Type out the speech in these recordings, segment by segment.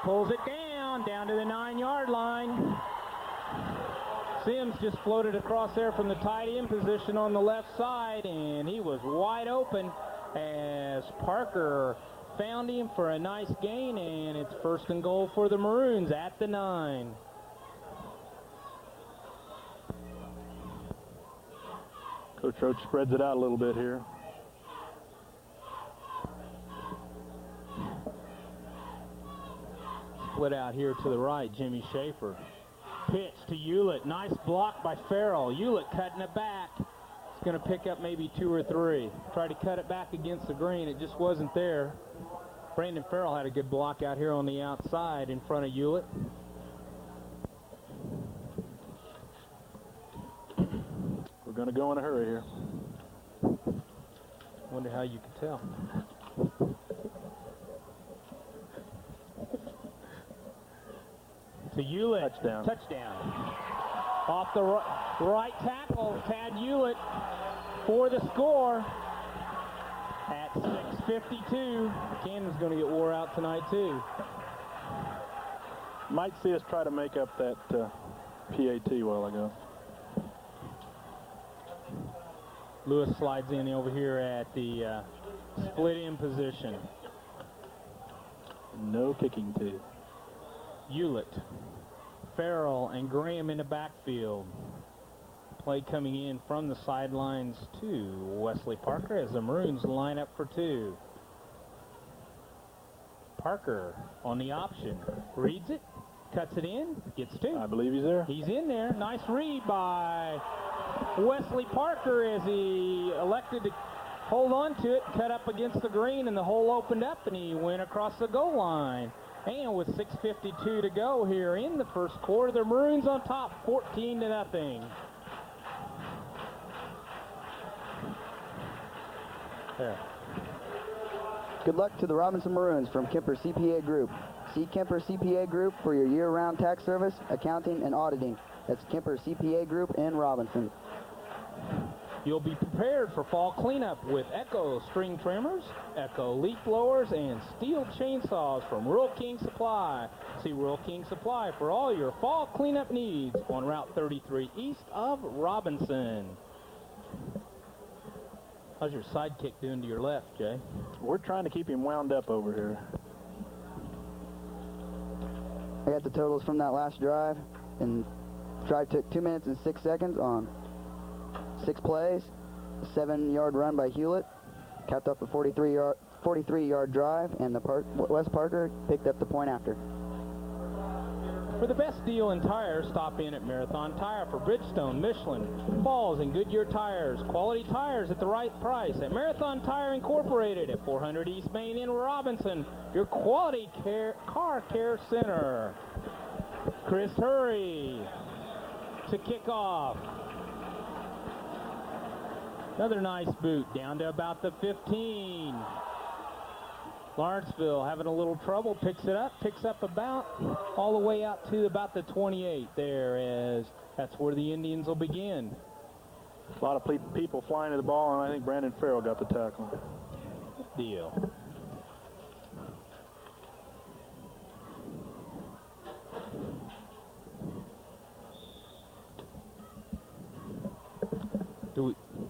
pulls it down to the 9-yard line. Sims just floated across there from the tight end position on the left side, and he was wide open as Parker found him for a nice gain, and it's 1st and goal for the Maroons at the 9. Coach Roach spreads it out a little bit here. Split out here to the right, Jimmy Schaefer. Pitch to Hewlett. Nice block by Farrell. Hewlett cutting it back. It's going to pick up maybe 2 or 3. Tried to cut it back against the green. It just wasn't there. Brandon Farrell had a good block out here on the outside in front of Hewlett. We're going to go in a hurry here. Wonder how you could tell. To Hewlett. Touchdown. Off the right tackle, Tad Hewlett for the score at 6:52. Cannon's going to get wore out tonight, too. Might see us try to make up that PAT a while ago. Lewis slides in over here at the split end position. No kicking too. Hewlett, Farrell, and Graham in the backfield. Play coming in from the sidelines to Wesley Parker as the Maroons line up for 2. Parker on the option. Reads it, cuts it in, gets 2. I believe he's there. He's in there. Nice read by Wesley Parker as he elected to hold on to it, cut up against the green, and the hole opened up, and he went across the goal line. And with 6:52 to go here in the first quarter, the Maroons on top, 14-0. There. Good luck to the Robinson Maroons from Kemper CPA Group. See Kemper CPA Group for your year-round tax service, accounting, and auditing. That's Kemper CPA Group in Robinson. You'll be prepared for fall cleanup with Echo string trimmers, Echo leaf blowers, and steel chainsaws from Rural King Supply. See Rural King Supply for all your fall cleanup needs on Route 33 east of Robinson. How's your sidekick doing to your left, Jay? We're trying to keep him wound up over here. I got the totals from that last drive, and drive took 2 minutes and 6 seconds on 6 plays, a 7-yard run by Hewlett, capped up a 43-yard drive, and Wes Parker picked up the point after. For the best deal in tires, stop in at Marathon Tire for Bridgestone, Michelin, Falls, and Goodyear tires. Quality tires at the right price at Marathon Tire Incorporated at 400 East Main in Robinson, your quality car care center. Chris Hurry to kick off. Another nice boot down to about the 15. Lawrenceville having a little trouble, picks up about all the way out to about the 28 there, as that's where the Indians will begin. A lot of people flying to the ball, and I think Brandon Farrell got the tackle. Good deal.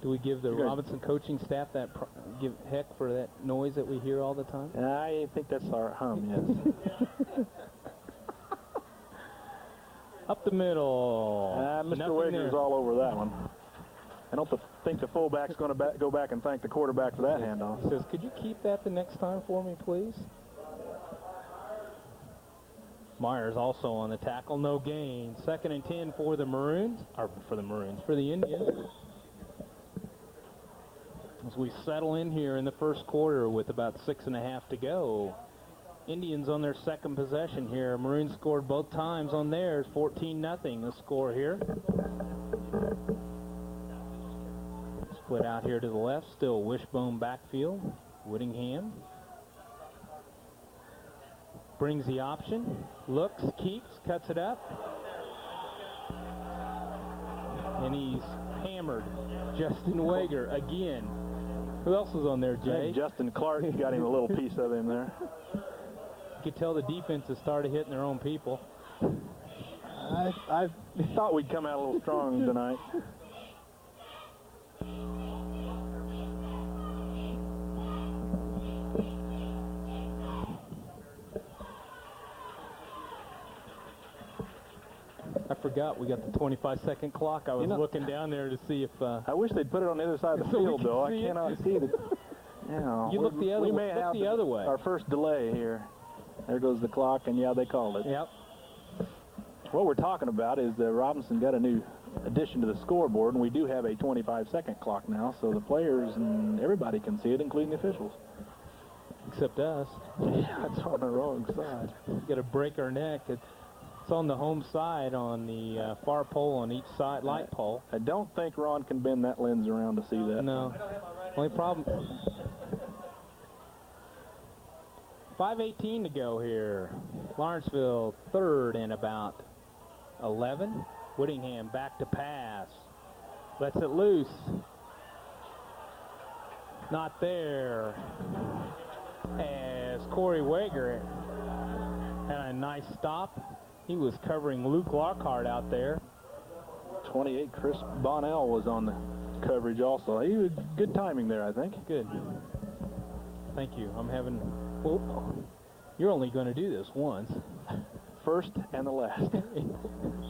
Do we give the Robinson coaching staff give heck for that noise that we hear all the time? I think that's our hum, yes. Up the middle. Mr. Wager's all over that one. I don't think the fullback's going to go back and thank the quarterback for that handoff. Says, could you keep that the next time for me, please? Myers also on the tackle, no gain. 2nd and 10 for the Maroons, or for the Indians. As we settle in here in the first quarter with about 6.5 to go. Indians on their second possession here. Maroons scored both times on theirs, 14-0 the score here. Split out here to the left, still wishbone backfield. Whittingham brings the option, looks, keeps, cuts it up. And he's hammered. Justin Wager again. Who else was on there, Jay? Justin Clark got him a little piece of him there. You could tell the defense has started hitting their own people. I thought we'd come out a little strong tonight. I forgot we got the 25-second clock. I was looking down there to see if... I wish they'd put it on the other side of the field, though. I cannot see the... You look the other way. We may have the other way. Our first delay here. There goes the clock, and yeah, they called it. Yep. What we're talking about is that Robinson got a new addition to the scoreboard, and we do have a 25-second clock now, so the players and everybody can see it, including the officials. Except us. Yeah, it's on the wrong side. We got to break our neck. It's on the home side on the far pole on each side, light pole. I don't think Ron can bend that lens around to see that. No. Only problem... 5:18 to go here. Lawrenceville third and about 11. Whittingham back to pass. Lets it loose. Not there. As Corey Wager had a nice stop. He was covering Luke Lockhart out there. 28, Chris Bonnell was on the coverage also. He was good timing there, I think. Good. Thank you. I'm having... Well, you're only going to do this once. First and the last.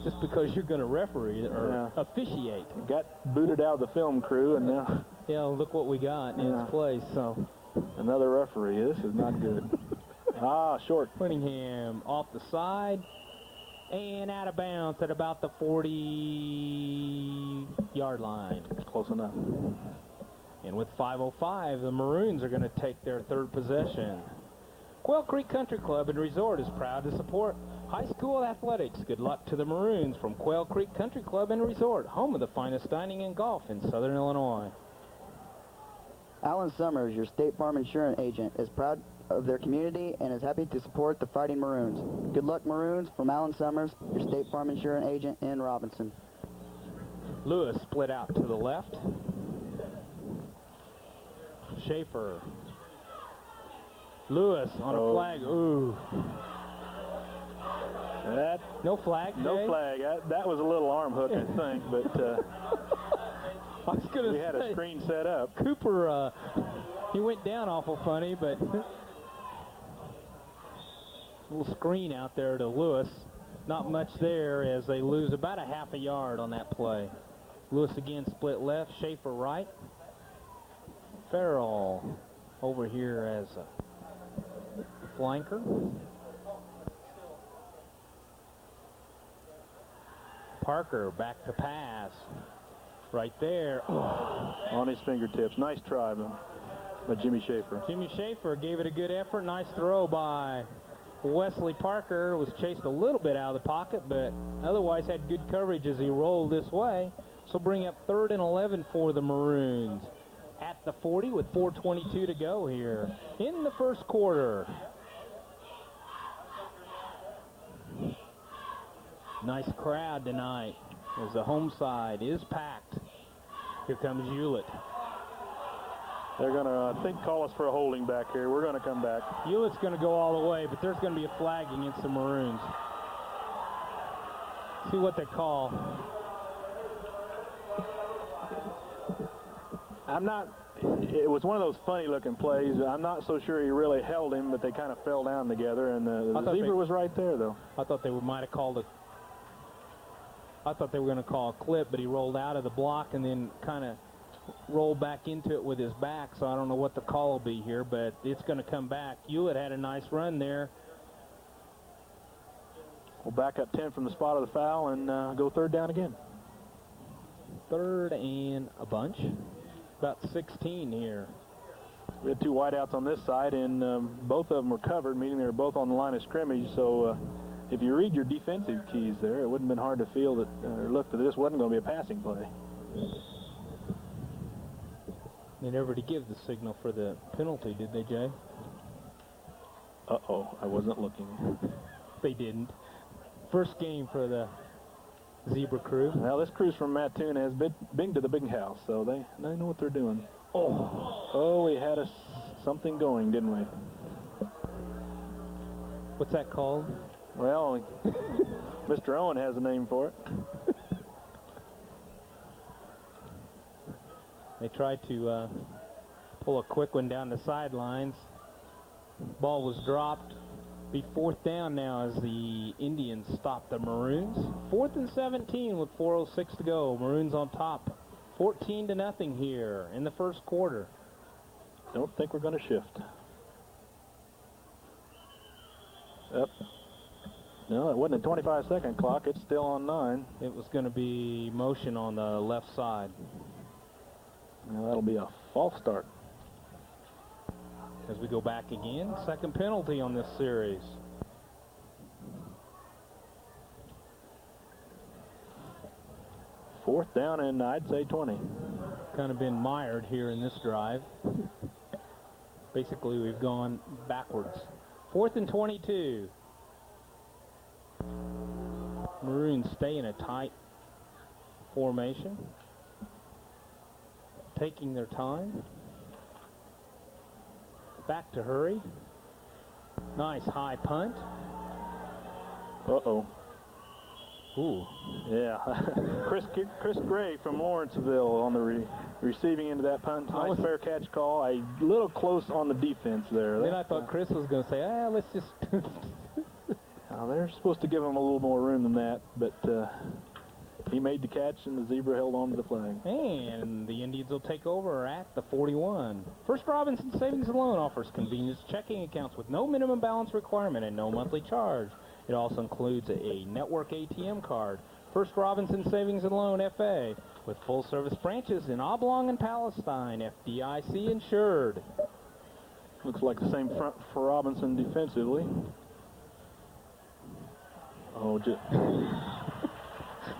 Just because you're going to referee or officiate. Got booted out of the film crew, and now... Yeah, look what we got in its place. So another referee. This is not good. Short. Whittingham off the side and out of bounds at about the 40-yard line. Close enough. And with 5:05, the Maroons are going to take their third possession. Quail Creek Country Club and Resort is proud to support high school athletics. Good luck to the Maroons from Quail Creek Country Club and Resort, home of the finest dining and golf in Southern Illinois. Alan Summers, your State Farm insurance agent, is proud of their community and is happy to support the Fighting Maroons. Good luck, Maroons, from Alan Summers, your State Farm insurance agent in Robinson. Lewis split out to the left. Schaefer. Lewis on a flag. Ooh. No flag. No flag. That was a little arm hook, I think, but I was gonna we had a screen set up. Cooper, he went down awful funny, but little screen out there to Lewis. Not much there as they lose about a half a yard on that play. Lewis again split left. Schaefer right. Farrell over here as a flanker. Parker back to pass. Right there. On his fingertips. Nice try by Jimmy Schaefer. Jimmy Schaefer gave it a good effort. Nice throw by Wesley Parker. Was chased a little bit out of the pocket, but otherwise had good coverage as he rolled this way. So bring up 3rd and 11 for the Maroons. At the 40 with 4:22 to go here in the first quarter. Nice crowd tonight as the home side is packed. Here comes Hewlett. They're going to, I think, call us for a holding back here. We're going to come back. Hewlett's going to go all the way, but there's going to be a flag against the Maroons. See what they call. It was one of those funny looking plays. I'm not so sure he really held him, but they kind of fell down together, and the receiver was right there, though. I thought they might have called it. I thought they were going to call a clip, but he rolled out of the block and then kind of rolled back into it with his back, so I don't know what the call will be here, but it's going to come back. Hewlett had a nice run there. We'll back up 10 from the spot of the foul and go 3rd down again. 3rd and a bunch. About 16 here. We had 2 wideouts on this side, and both of them were covered, meaning they were both on the line of scrimmage. So if you read your defensive keys there, it wouldn't have been hard to feel that, or look that this wasn't going to be a passing play. They never did give the signal for the penalty, did they, Jay? Uh-oh, I wasn't looking. They didn't. First game for the Zebra crew. Well, this crew's from Mattoon has been to the big house, so they know what they're doing. Oh, we had something going, didn't we? What's that called? Well, Mr. Owen has a name for it. They tried to pull a quick one down the sidelines. Ball was dropped. Be 4th down now as the Indians stop the Maroons. 4th and 17 with 4:06 to go. Maroons on top, 14-0 here in the first quarter. Don't think we're going to shift. Yep. No, it wasn't a 25-second clock. It's still on 9. It was going to be motion on the left side. Now that'll be a false start. As we go back again, second penalty on this series. Fourth down and I'd say 20. Kind of been mired here in this drive. Basically, we've gone backwards. 4th and 22. Maroons stay in a tight formation, taking their time. Back to hurry. Nice high punt. Uh-oh. Ooh. Yeah. Chris Gray from Lawrenceville on the receiving end of that punt. Nice fair catch call. A little close on the defense there. Then I thought Chris was going to say, let's just... They're supposed to give him a little more room than that, but he made the catch and the zebra held on to the flag. And the Indians will take over at the 41. First Robinson Savings and Loan offers convenience checking accounts with no minimum balance requirement and no monthly charge. It also includes a network ATM card. First Robinson Savings and Loan FA with full service branches in Oblong and Palestine, FDIC insured. Looks like the same front for Robinson defensively. Oh,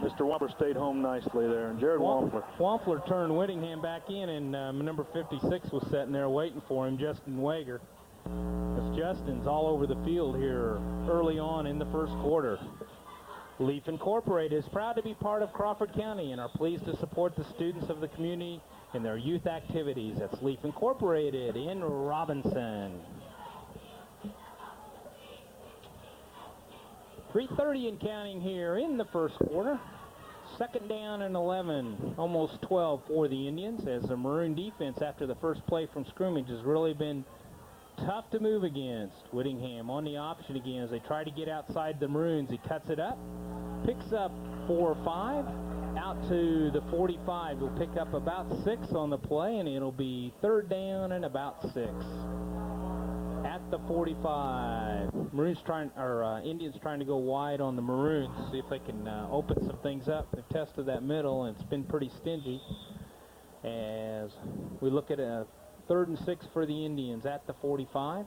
Mr. Wampler stayed home nicely there. And Jared Wampler. Wampler turned Whittingham back in, and number 56 was sitting there waiting for him, Justin Wager. As Justin's all over the field here early on in the first quarter. Leaf Incorporated is proud to be part of Crawford County and are pleased to support the students of the community in their youth activities. That's Leaf Incorporated in Robinson. 3:30 and counting here in the first quarter. 2nd down and 11, almost 12 for the Indians, as the Maroon defense after the first play from scrimmage has really been tough to move against. Whittingham on the option again as they try to get outside the Maroons. He cuts it up, picks up 4 or 5, out to the 45. He'll pick up about 6 on the play, and it'll be 3rd down and about 6. At the 45. Indians trying to go wide on the Maroons, see if they can open some things up. They've tested that middle, and it's been pretty stingy. As we look at a 3rd and 6 for the Indians at the 45.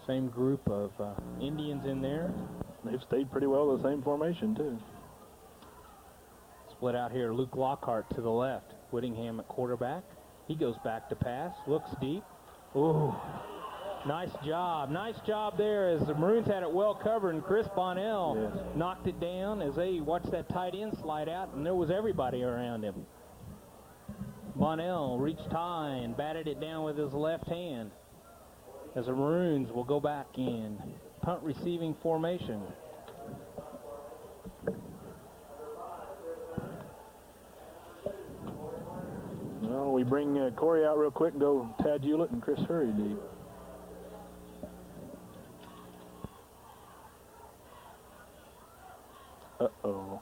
Same group of Indians in there. They've stayed pretty well with the same formation, too. Split out here, Luke Lockhart to the left. Whittingham at quarterback. He goes back to pass, looks deep. Ooh, nice job. Nice job there as the Maroons had it well covered, and Chris Bonnell knocked it down as they watched that tight end slide out, and there was everybody around him. Bonnell reached high and batted it down with his left hand as the Maroons will go back in punt receiving formation. Well, we bring Corey out real quick and go Tad Hewlett and Chris Hurry deep. Uh-oh.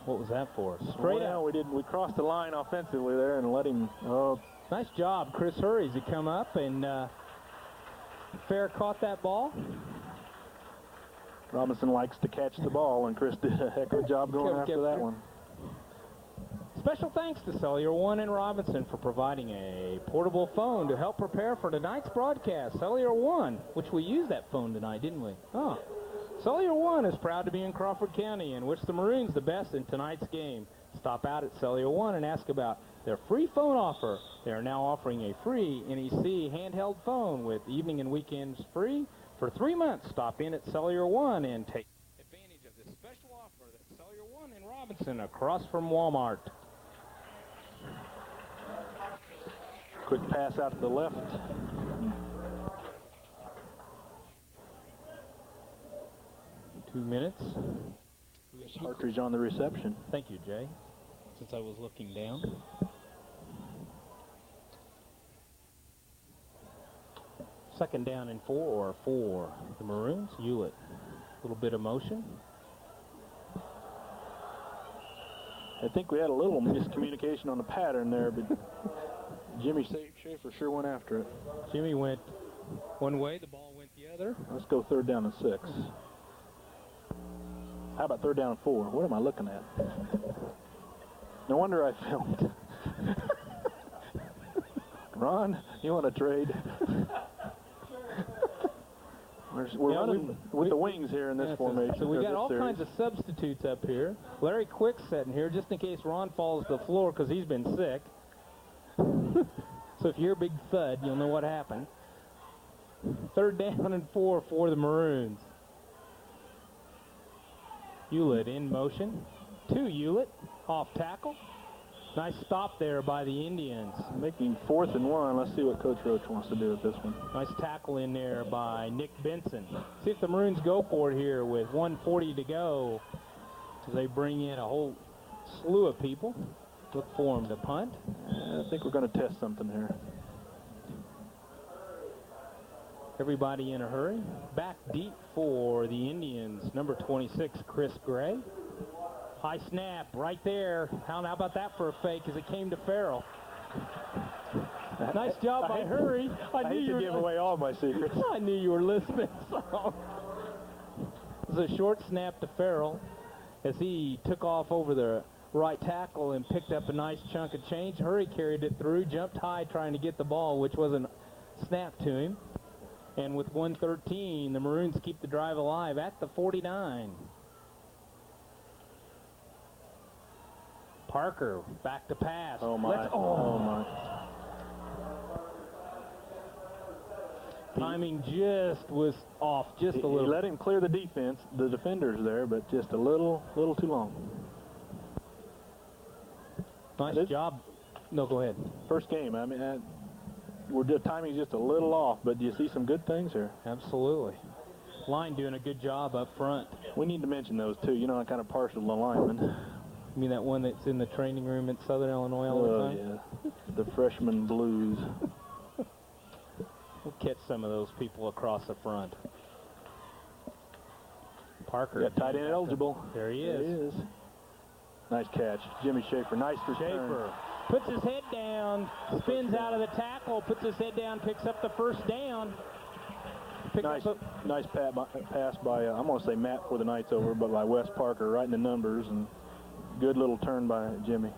What was that for? Straight out. We crossed the line offensively there and let him. Oh, nice job, Chris Hurry, as he come up and fair caught that ball. Robinson likes to catch the ball, and Chris did a heck of a job going after that one. Special thanks to Cellular One in Robinson for providing a portable phone to help prepare for tonight's broadcast. Cellular One, which we used that phone tonight, didn't we? Oh. Cellular One is proud to be in Crawford County and wish the Maroons the best in tonight's game. Stop out at Cellular One and ask about their free phone offer. They are now offering a free NEC handheld phone with evening and weekends free for 3 months. Stop in at Cellular One and take advantage of this special offer. That's Cellular One in Robinson across from Walmart. Quick pass out to the left. Two minutes. Partridge on the reception. Thank you, Jay, since I was looking down. Second down and 4 for the Maroons. Hewlett, a little bit of motion. I think we had a little miscommunication on the pattern there, but Jimmy Schaefer sure went after it. Jimmy went one way, the ball went the other. Let's go 3rd down and 6. How about 3rd down and 4? What am I looking at? No wonder I filmed. Ron, you want to trade? We're running with the wings here in this formation. So we got all kinds of substitutes up here. Larry Quick's sitting here just in case Ron falls to the floor because he's been sick. So if you hear a big thud, you'll know what happened. 3rd down and 4 for the Maroons. Hewlett in motion. To Hewlett, off tackle. Nice stop there by the Indians. Making 4th and 1. Let's see what Coach Roach wants to do with this one. Nice tackle in there by Nick Benson. See if the Maroons go for it here with 1:40 to go. As they bring in a whole slew of people. Look for them to punt. I think we're going to test something here. Everybody in a hurry. Back deep for the Indians. Number 26, Chris Gray. High snap right there. How about that for a fake as it came to Farrell? Nice job by Hurry. I knew you were give away all my secrets. I knew you were listening. So. It was a short snap to Farrell as he took off over the right tackle and picked up a nice chunk of change. Hurry carried it through, jumped high trying to get the ball, which wasn't snapped to him. And with 1:13, the Maroons keep the drive alive at the 49. Parker back to pass. Oh my. Oh my. Timing just was off just a little. He let him clear the defense, the defenders there, but just a little too long. Nice job. No, go ahead. First game. I mean, timing's just a little off, but do you see some good things here? Absolutely. Line doing a good job up front. We need to mention those too. You know, I'm kind of partial to the linemen. You mean that one that's in the training room at Southern Illinois all the time? Yeah. The freshman blues. We'll catch some of those people across the front. Parker. Got tight end eligible. There he is. There he is. Nice catch. Jimmy Schaefer. Nice return. Schaefer puts his head down, spins out of the tackle, puts his head down, picks up the first down. Nice pass by, I'm going to say Matt for the Knights over, but by Wes Parker, right in the numbers, and good little turn by Jimmy.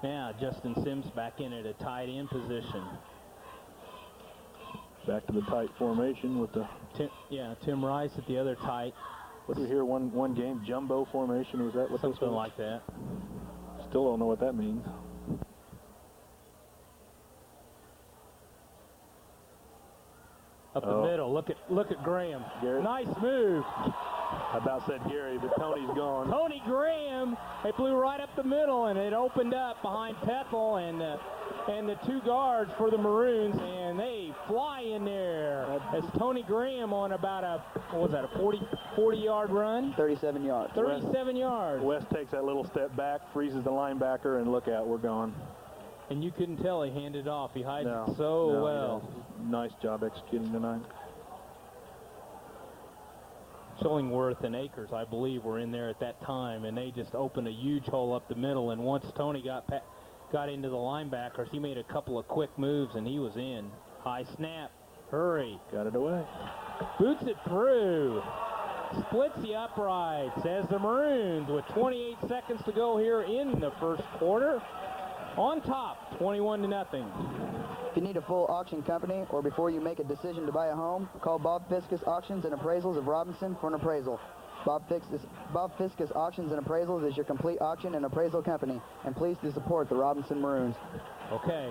Now Justin Sims back in at a tight end position. Back to the tight formation with the... Tim Rice at the other tight. What do we hear one game? Jumbo formation? Was that what this was? Something like that. Still don't know what that means. Up the middle. Look at Graham. Garrett. Nice move. I about said Gary, but Tony's gone. Tony Graham. It blew right up the middle, and it opened up behind Pethel and the two guards for the Maroons, and they fly in there as Tony Graham on about a 40-yard run? 37 yards. 37 yards. West takes that little step back, freezes the linebacker, and look out, we're gone. And you couldn't tell he handed off. He hides it so well. Nice job executing tonight. Shillingworth and Akers, I believe, were in there at that time, and they just opened a huge hole up the middle. And once Tony got into the linebackers, he made a couple of quick moves, and he was in. High snap. Hurry. Got it away. Boots it through. Splits the uprights as the Maroons, with 28 seconds to go here in the first quarter, on top, 21-0. If you need a full auction company or before you make a decision to buy a home, call Bob Fiskus Auctions and Appraisals of Robinson for an appraisal. Bob Fiskus Auctions and Appraisals is your complete auction and appraisal company, and please to support the Robinson Maroons. Okay.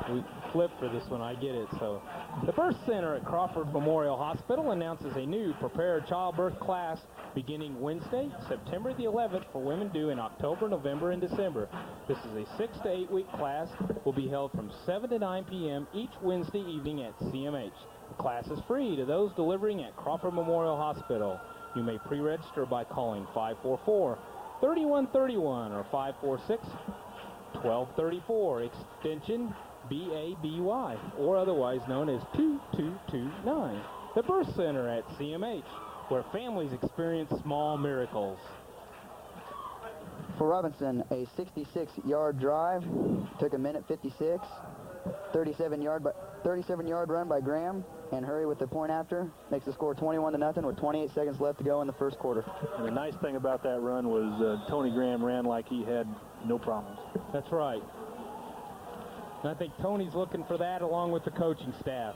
We flip for this one, I get it. So the birth center at Crawford Memorial Hospital announces a new prepared childbirth class beginning Wednesday, September the 11th for women due in October, November, and December. This is a 6 to 8 week class, will be held from 7 to 9 p.m. each Wednesday evening at CMH. The class is free to those delivering at Crawford Memorial Hospital. You may pre-register by calling 544-3131 or 546-1234, extension BABY, or otherwise known as 2229. The Birth Center at CMH, where families experience small miracles. For Robinson, a 66-yard drive, took 1:56. 37-yard run by Graham, and Hurry with the point after makes the score 21-0 with 28 seconds left to go in the first quarter. And the nice thing about that run was Tony Graham ran like he had no problems. That's right. And I think Tony's looking for that along with the coaching staff.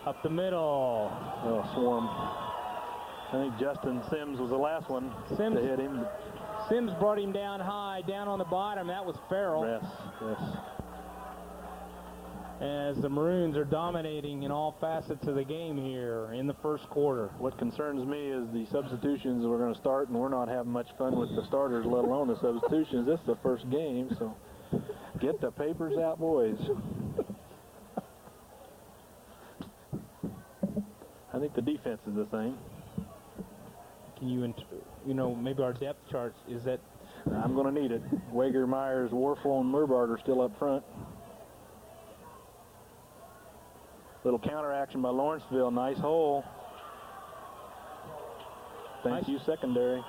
Up the middle. Oh, swarm. I think Justin Sims was the last one to hit him. Sims brought him down high, down on the bottom. That was Farrell. Yes. As the Maroons are dominating in all facets of the game here in the first quarter. What concerns me is the substitutions we're going to start, and we're not having much fun with the starters, let alone the substitutions. This is the first game, so get the papers out, boys. I think the defense is the same. Can you maybe our depth charts, is that? I'm going to need it. Wager, Myers, Warfel, and Murbarg are still up front. Little counter action by Lawrenceville. Nice hole. Thank you, secondary.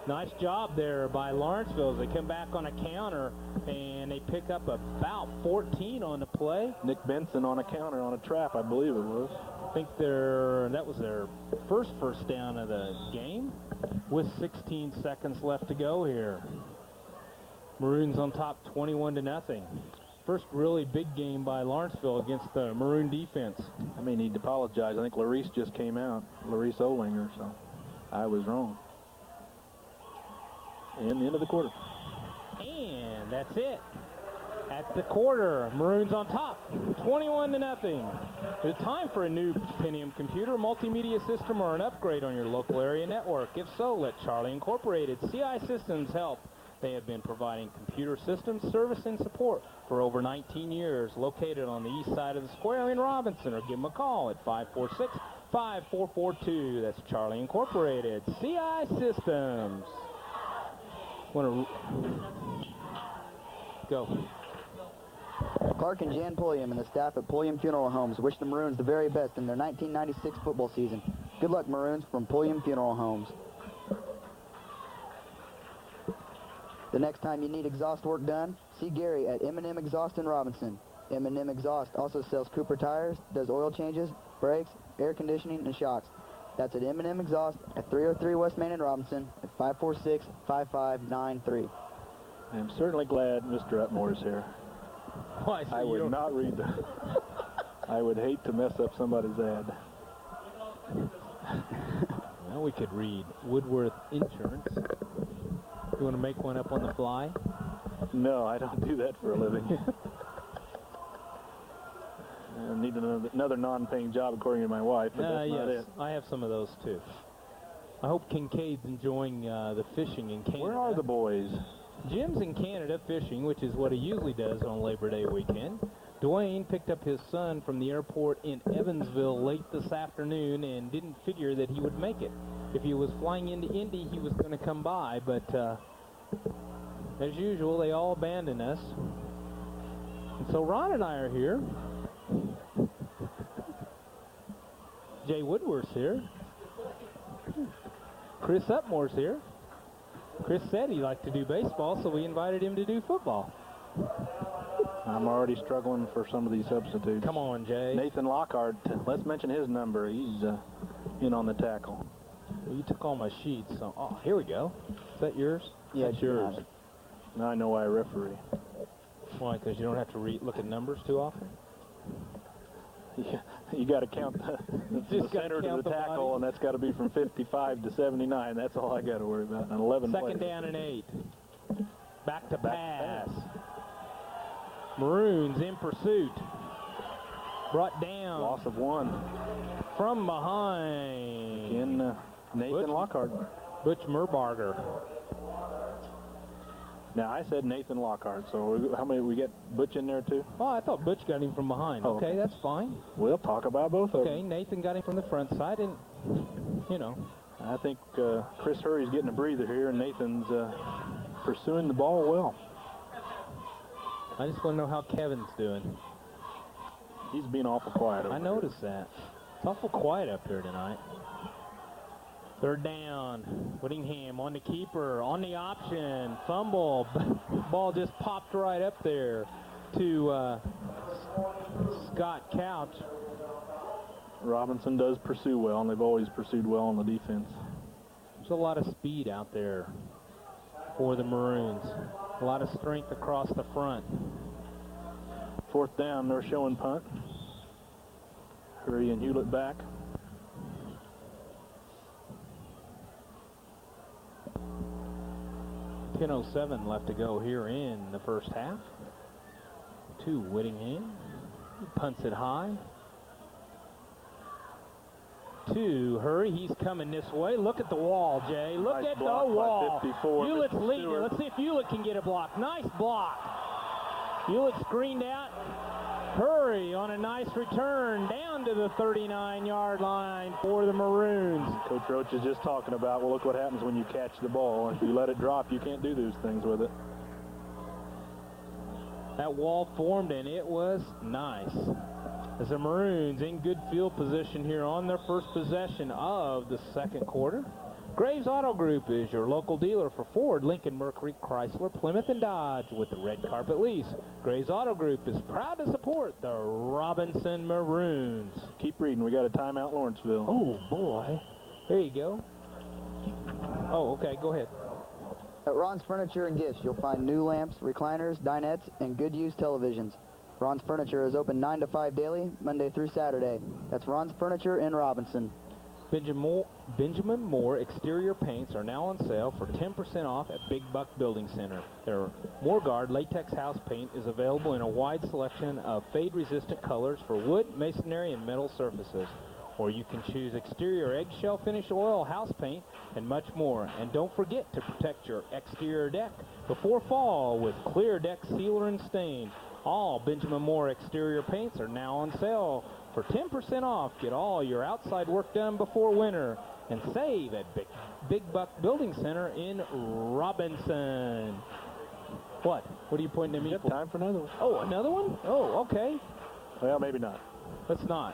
Nice job there by Lawrenceville as they come back on a counter and they pick up about 14 on the play. Nick Benson on a counter on a trap, I believe it was. I think that was their first down of the game with 16 seconds left to go here. Maroons on top 21-0. First really big game by Lawrenceville against the Maroon defense. I may need to apologize. I think Larice just came out, Larice Olinger, so I was wrong. And the end of the quarter. And that's it. At the quarter, Maroons on top, 21-0. It's time for a new Pentium computer, multimedia system, or an upgrade on your local area network. If so, let Charlie Incorporated CI Systems help. They have been providing computer systems, service, and support for over 19 years. Located on the east side of the square in Robinson, or give them a call at 546-5442. That's Charlie Incorporated, CI Systems. Go. Clark and Jan Pulliam and the staff at Pulliam Funeral Homes wish the Maroons the very best in their 1996 football season. Good luck, Maroons, from Pulliam Funeral Homes. The next time you need exhaust work done, see Gary at M&M Exhaust in Robinson. M&M Exhaust also sells Cooper tires, does oil changes, brakes, air conditioning, and shocks. That's at M&M Exhaust at 303 West Main in Robinson at 546-5593. I'm certainly glad Mr. Upmore is here. Why, I would not read that. I would hate to mess up somebody's ad. Well, we could read Woodworth Insurance. You want to make one up on the fly? No, I don't do that for a living. I need another non-paying job, according to my wife, but that's not it. I have some of those, too. I hope Kincaid's enjoying the fishing in Canada. Where are the boys? Jim's in Canada fishing, which is what he usually does on Labor Day weekend. Dwayne picked up his son from the airport in Evansville late this afternoon and didn't figure that he would make it. If he was flying into Indy, he was going to come by, but as usual, they all abandoned us. And so Ron and I are here. Jay Woodworth's here. Chris Upmore's here. Chris said he liked to do baseball, so we invited him to do football. I'm already struggling for some of these substitutes. Come on, Jay. Nathan Lockhart, let's mention his number. He's in on the tackle. Well, you took all my sheets, so here we go. Is that yours? Yeah, that's yours. Now I know why I referee. Why? Because you don't have to look at numbers too often? Yeah, you got to count the center to the tackle, and that's got to be from 55 to 79. That's all I got to worry about. And 11 Second players. down and 8. Back to pass. Maroons in pursuit. Brought down. Loss of 1. From behind. Again, Nathan Lockhart. Butch Merbarger. Now, I said Nathan Lockhart, so how many, we get Butch in there too? Oh, I thought Butch got him from behind. Oh, okay, that's fine. We'll talk about both of Okay, them. Nathan got him from the front side, and, you know. I think Chris Hurry's getting a breather here, and Nathan's pursuing the ball well. I just want to know how Kevin's doing. He's being awful quiet over I noticed that. It's awful quiet up here tonight. Third down. Whittingham on the keeper, on the option. Fumble. Ball just popped right up there to Scott Couch. Robinson does pursue well, and they've always pursued well on the defense. There's a lot of speed out there for the Maroons. A lot of strength across the front. Fourth down, they're showing punt. Hurry and Hewlett back. .07 left to go here in the first half. To Whittingham. He punts it high. To Hurry. He's coming this way. Look at the wall, Jay. Look Nice at the block by wall. 54, Hewlett's Mr. leading. Stewart. Let's see if Hewlett can get a block. Nice block. Hewlett screened out. Hurry on a nice return down to the 39-yard line for the Maroons. Coach Roach is just talking about, well, look what happens when you catch the ball. If you let it drop, you can't do those things with it. That wall formed, and it was nice. As the Maroons in good field position here on their first possession of the second quarter. Graves Auto Group is your local dealer for Ford, Lincoln, Mercury, Chrysler, Plymouth, and Dodge with the red carpet lease. Graves Auto Group is proud to support the Robinson Maroons. Keep reading. We got a timeout, Lawrenceville. Oh, boy. There you go. Oh, okay. Go ahead. At Ron's Furniture and Gifts, you'll find new lamps, recliners, dinettes, and good used televisions. Ron's Furniture is open 9 to 5 daily, Monday through Saturday. That's Ron's Furniture in Robinson. Benjamin Moore exterior paints are now on sale for 10% off at Big Buck Building Center. Their Moorguard latex house paint is available in a wide selection of fade-resistant colors for wood, masonry, and metal surfaces. Or you can choose exterior eggshell finish oil house paint and much more. And don't forget to protect your exterior deck before fall with Clear Deck Sealer and Stain. All Benjamin Moore exterior paints are now on sale for 10% off. Get all your outside work done before winter and save at Big Buck Building Center in Robinson. What? What are you pointing at me for? Time for another one. Oh, another one? Oh, okay. Well, maybe not. Let's not.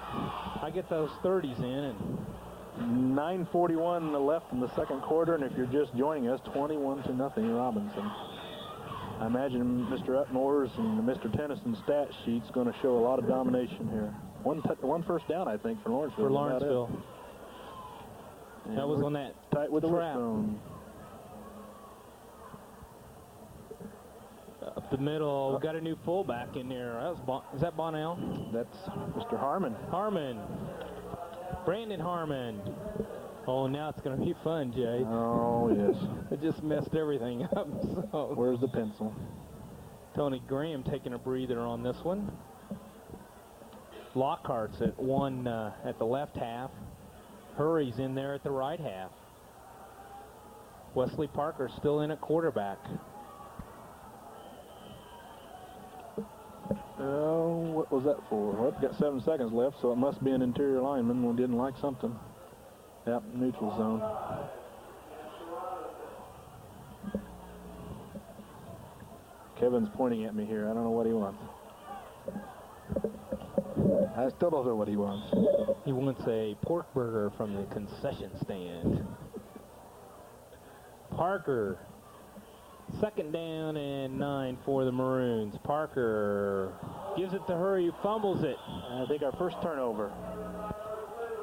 I get those 30s in, and 9:41 left in the second quarter, and if you're just joining us, 21-0 Robinson. I imagine Mr. Upmore's and Mr. Tennyson's stat sheet's going to show a lot of domination here. One first down, I think, for Lawrenceville. for Lawrenceville. And That was we're on that tight with the trap. wishbone. Up the middle, we got a new fullback in there. Is that Bonnell? That's Mr. Harmon. Harmon. Brandon Harmon. Oh, now it's going to be fun, Jay. Oh, yes. It just messed everything up. So Where's the pencil? Tony Graham taking a breather on this one. Lockhart's at one at the left half. Hurry's in there at the right half. Wesley Parker's still in at quarterback. Oh, what was that for? Well, got 7 seconds left, so it must be an interior lineman who didn't like something. Yep, neutral zone. Kevin's pointing at me here. I don't know what he wants. I still don't know what he wants. He wants a pork burger from the concession stand. Parker. Second down and 9 for the Maroons. Parker gives it to Hurry, who fumbles it. I think our first turnover.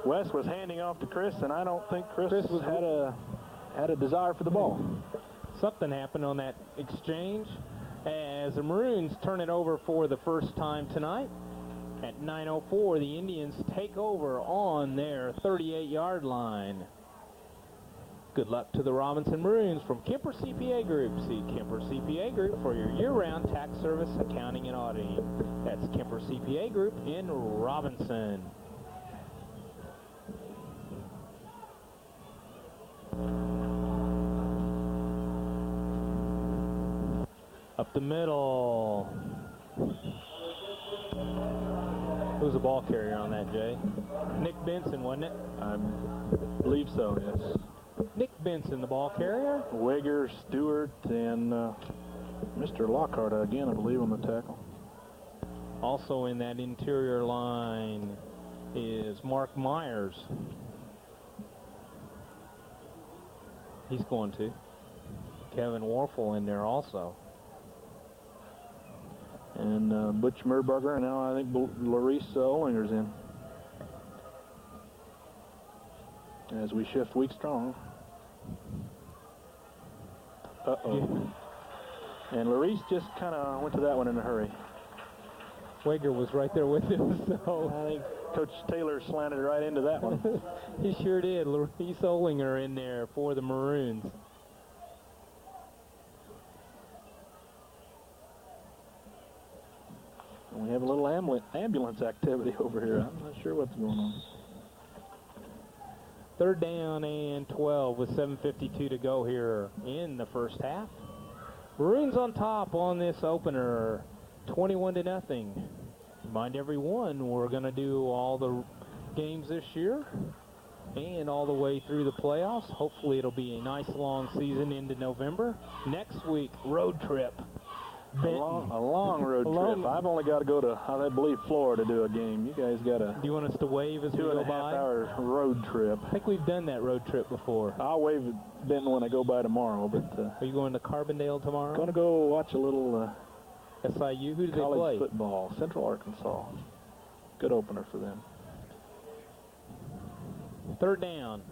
Wes was handing off to Chris, and I don't think Chris had a desire for the ball. Something happened on that exchange as the Maroons turn it over for the first time tonight. At 9:04, the Indians take over on their 38-yard line. Good luck to the Robinson Maroons from Kemper CPA Group. See Kemper CPA Group for your year-round tax service, accounting, and auditing. That's Kemper CPA Group in Robinson. Up the middle. Who's the ball carrier on that, Jay? Nick Benson, wasn't it? I believe so, yes. Nick Benson, the ball carrier. Wager, Stewart, and Mr. Lockhart again, I believe, on the tackle. Also in that interior line is Mark Myers. He's going to. Kevin Warfel in there also. And Butch Merberger, and now I think Lawrence Ollinger's in. As we shift weak strong. Uh-oh. And Lawrence just kind of went to that one in a hurry. Wager was right there with him, so I think Coach Taylor slanted right into that one. He sure did. Lawrence Ollinger in there for the Maroons. And we have a little ambulance activity over here. I'm not sure what's going on. 3rd down and 12 with 7:52 to go here in the first half. Maroons on top on this opener, 21-0. Remind everyone, we're going to do all the games this year and all the way through the playoffs. Hopefully it'll be a nice long season into November. Next week, road trip. A long road trip. I've only got to go to, I believe, Florida to do a game. You guys got a Do you want us to wave as we go by? 2.5-hour road trip. I think we've done that road trip before. I'll wave at Benton when I go by tomorrow. But Are you going to Carbondale tomorrow? Going to go watch a little SIU? Who do they college play? football. Central Arkansas. Good opener for them. 3rd down.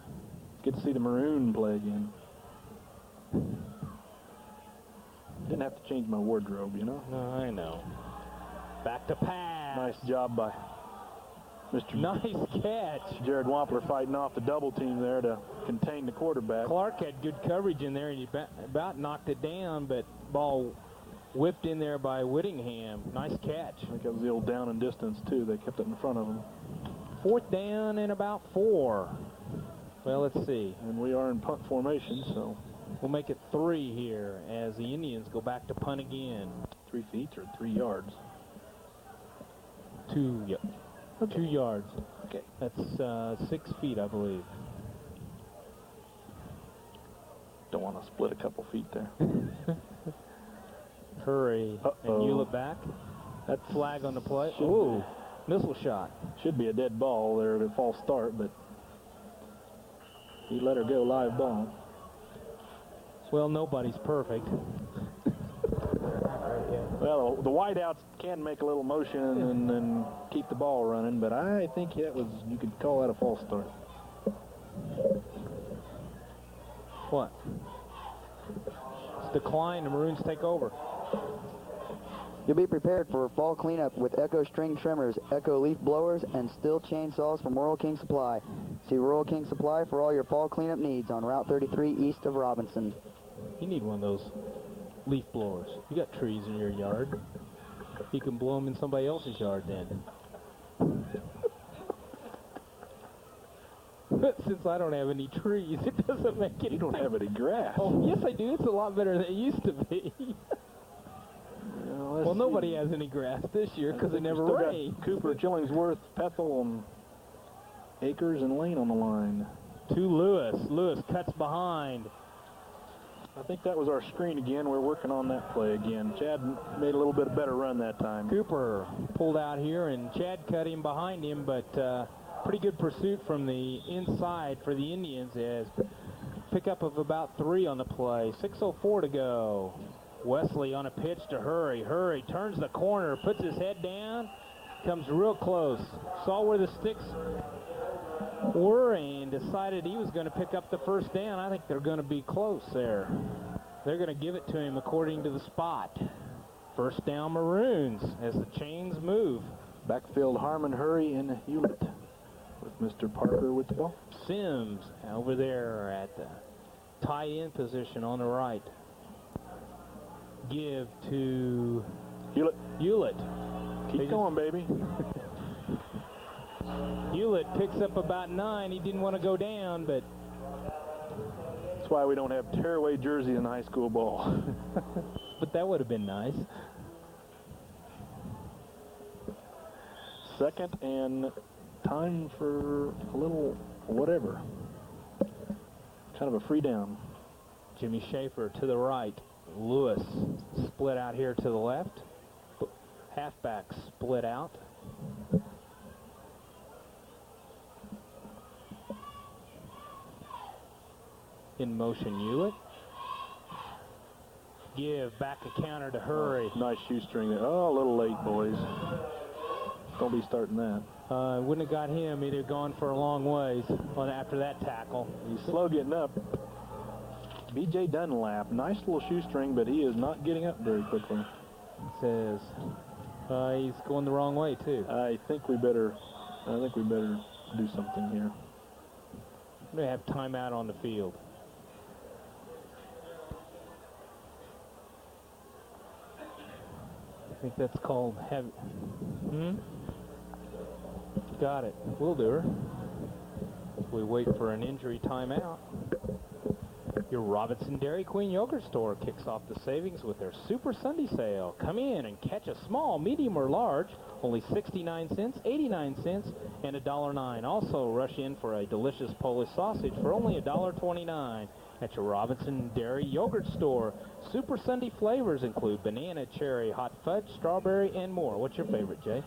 Get to see the Maroon play again. Didn't have to change my wardrobe, you know. No, I know. Back to pass. Nice job by Mr. Nice catch. Jared Wampler fighting off the double team there to contain the quarterback. Clark had good coverage in there, and he about knocked it down, but ball whipped in there by Whittingham. Nice catch. I think that was the old down and distance, too. They kept it in front of them. 4th down and about 4. Well, let's see. And we are in punt formation, so we'll make it 3 here as the Indians go back to punt again. 3 feet or 3 yards? 2, yep. Okay. 2 yards. Okay. That's 6 feet, I believe. Don't want to split a couple feet there. Hurry. And Hewlett back. That flag on the play. Ooh, missile shot. Should be a dead ball there, a false start, but he let her go live ball. Well, nobody's perfect. Well, the wideouts can make a little motion and keep the ball running, but I think that was, you could call that a false start. What? It's decline, the Maroons take over. You'll be prepared for fall cleanup with Echo string trimmers, Echo leaf blowers, and Stihl chainsaws from Rural King Supply. See Rural King Supply for all your fall cleanup needs on Route 33 east of Robinson. You need one of those leaf blowers. You got trees in your yard. You can blow them in somebody else's yard then. Since I don't have any trees, it doesn't make any You don't have any grass. Oh, yes I do. It's a lot better than it used to be. Well, nobody has any grass this year because it never rained. Cooper, Chillingsworth, Pethel, and Akers and Lane on the line. To Lewis. Lewis cuts behind. I think that was our screen again. We're working on that play again. Chad made a little bit better run that time. Cooper pulled out here, and Chad cut him behind him, but pretty good pursuit from the inside for the Indians as pickup of about 3 on the play. 6:04 to go. Wesley on a pitch to Hurry. Hurry turns the corner, puts his head down, comes real close. Saw where the sticks were and decided he was going to pick up the 1st down. I think they're going to be close there. They're going to give it to him according to the spot. 1st down Maroons as the chains move. Backfield Harmon, Hurry, and Hewlett with Mr. Parker with the ball. Sims over there at the tight end position on the right. Give to Hewlett. Keep going, baby. Hewlett picks up about 9. He didn't want to go down, but That's why we don't have tearaway jerseys in high school ball. but that would have been nice. Second and time for a little whatever. Kind of a free down. Jimmy Schaefer to the right. Lewis split out here to the left. Halfback split out. In motion, Hewlett. Give back a counter to Hurry. Oh, nice shoestring there. Oh, a little late, boys. Don't be starting that. Wouldn't have got him. He'd have gone for a long ways after that tackle. He's slow getting up. B.J. Dunlap, nice little shoestring, but he is not getting up very quickly. Says he's going the wrong way too. I think we better do something here. They have timeout on the field. I think that's called heavy. Got it. We'll do her. We wait for an injury timeout. Your Robinson Dairy Queen Yogurt Store kicks off the savings with their Super Sunday sale. Come in and catch a small, medium, or large, only 69 cents, 89 cents, and $1.09. Also, rush in for a delicious Polish sausage for only $1.29 at your Robinson Dairy Yogurt Store. Super Sunday flavors include banana, cherry, hot fudge, strawberry, and more. What's your favorite, Jay?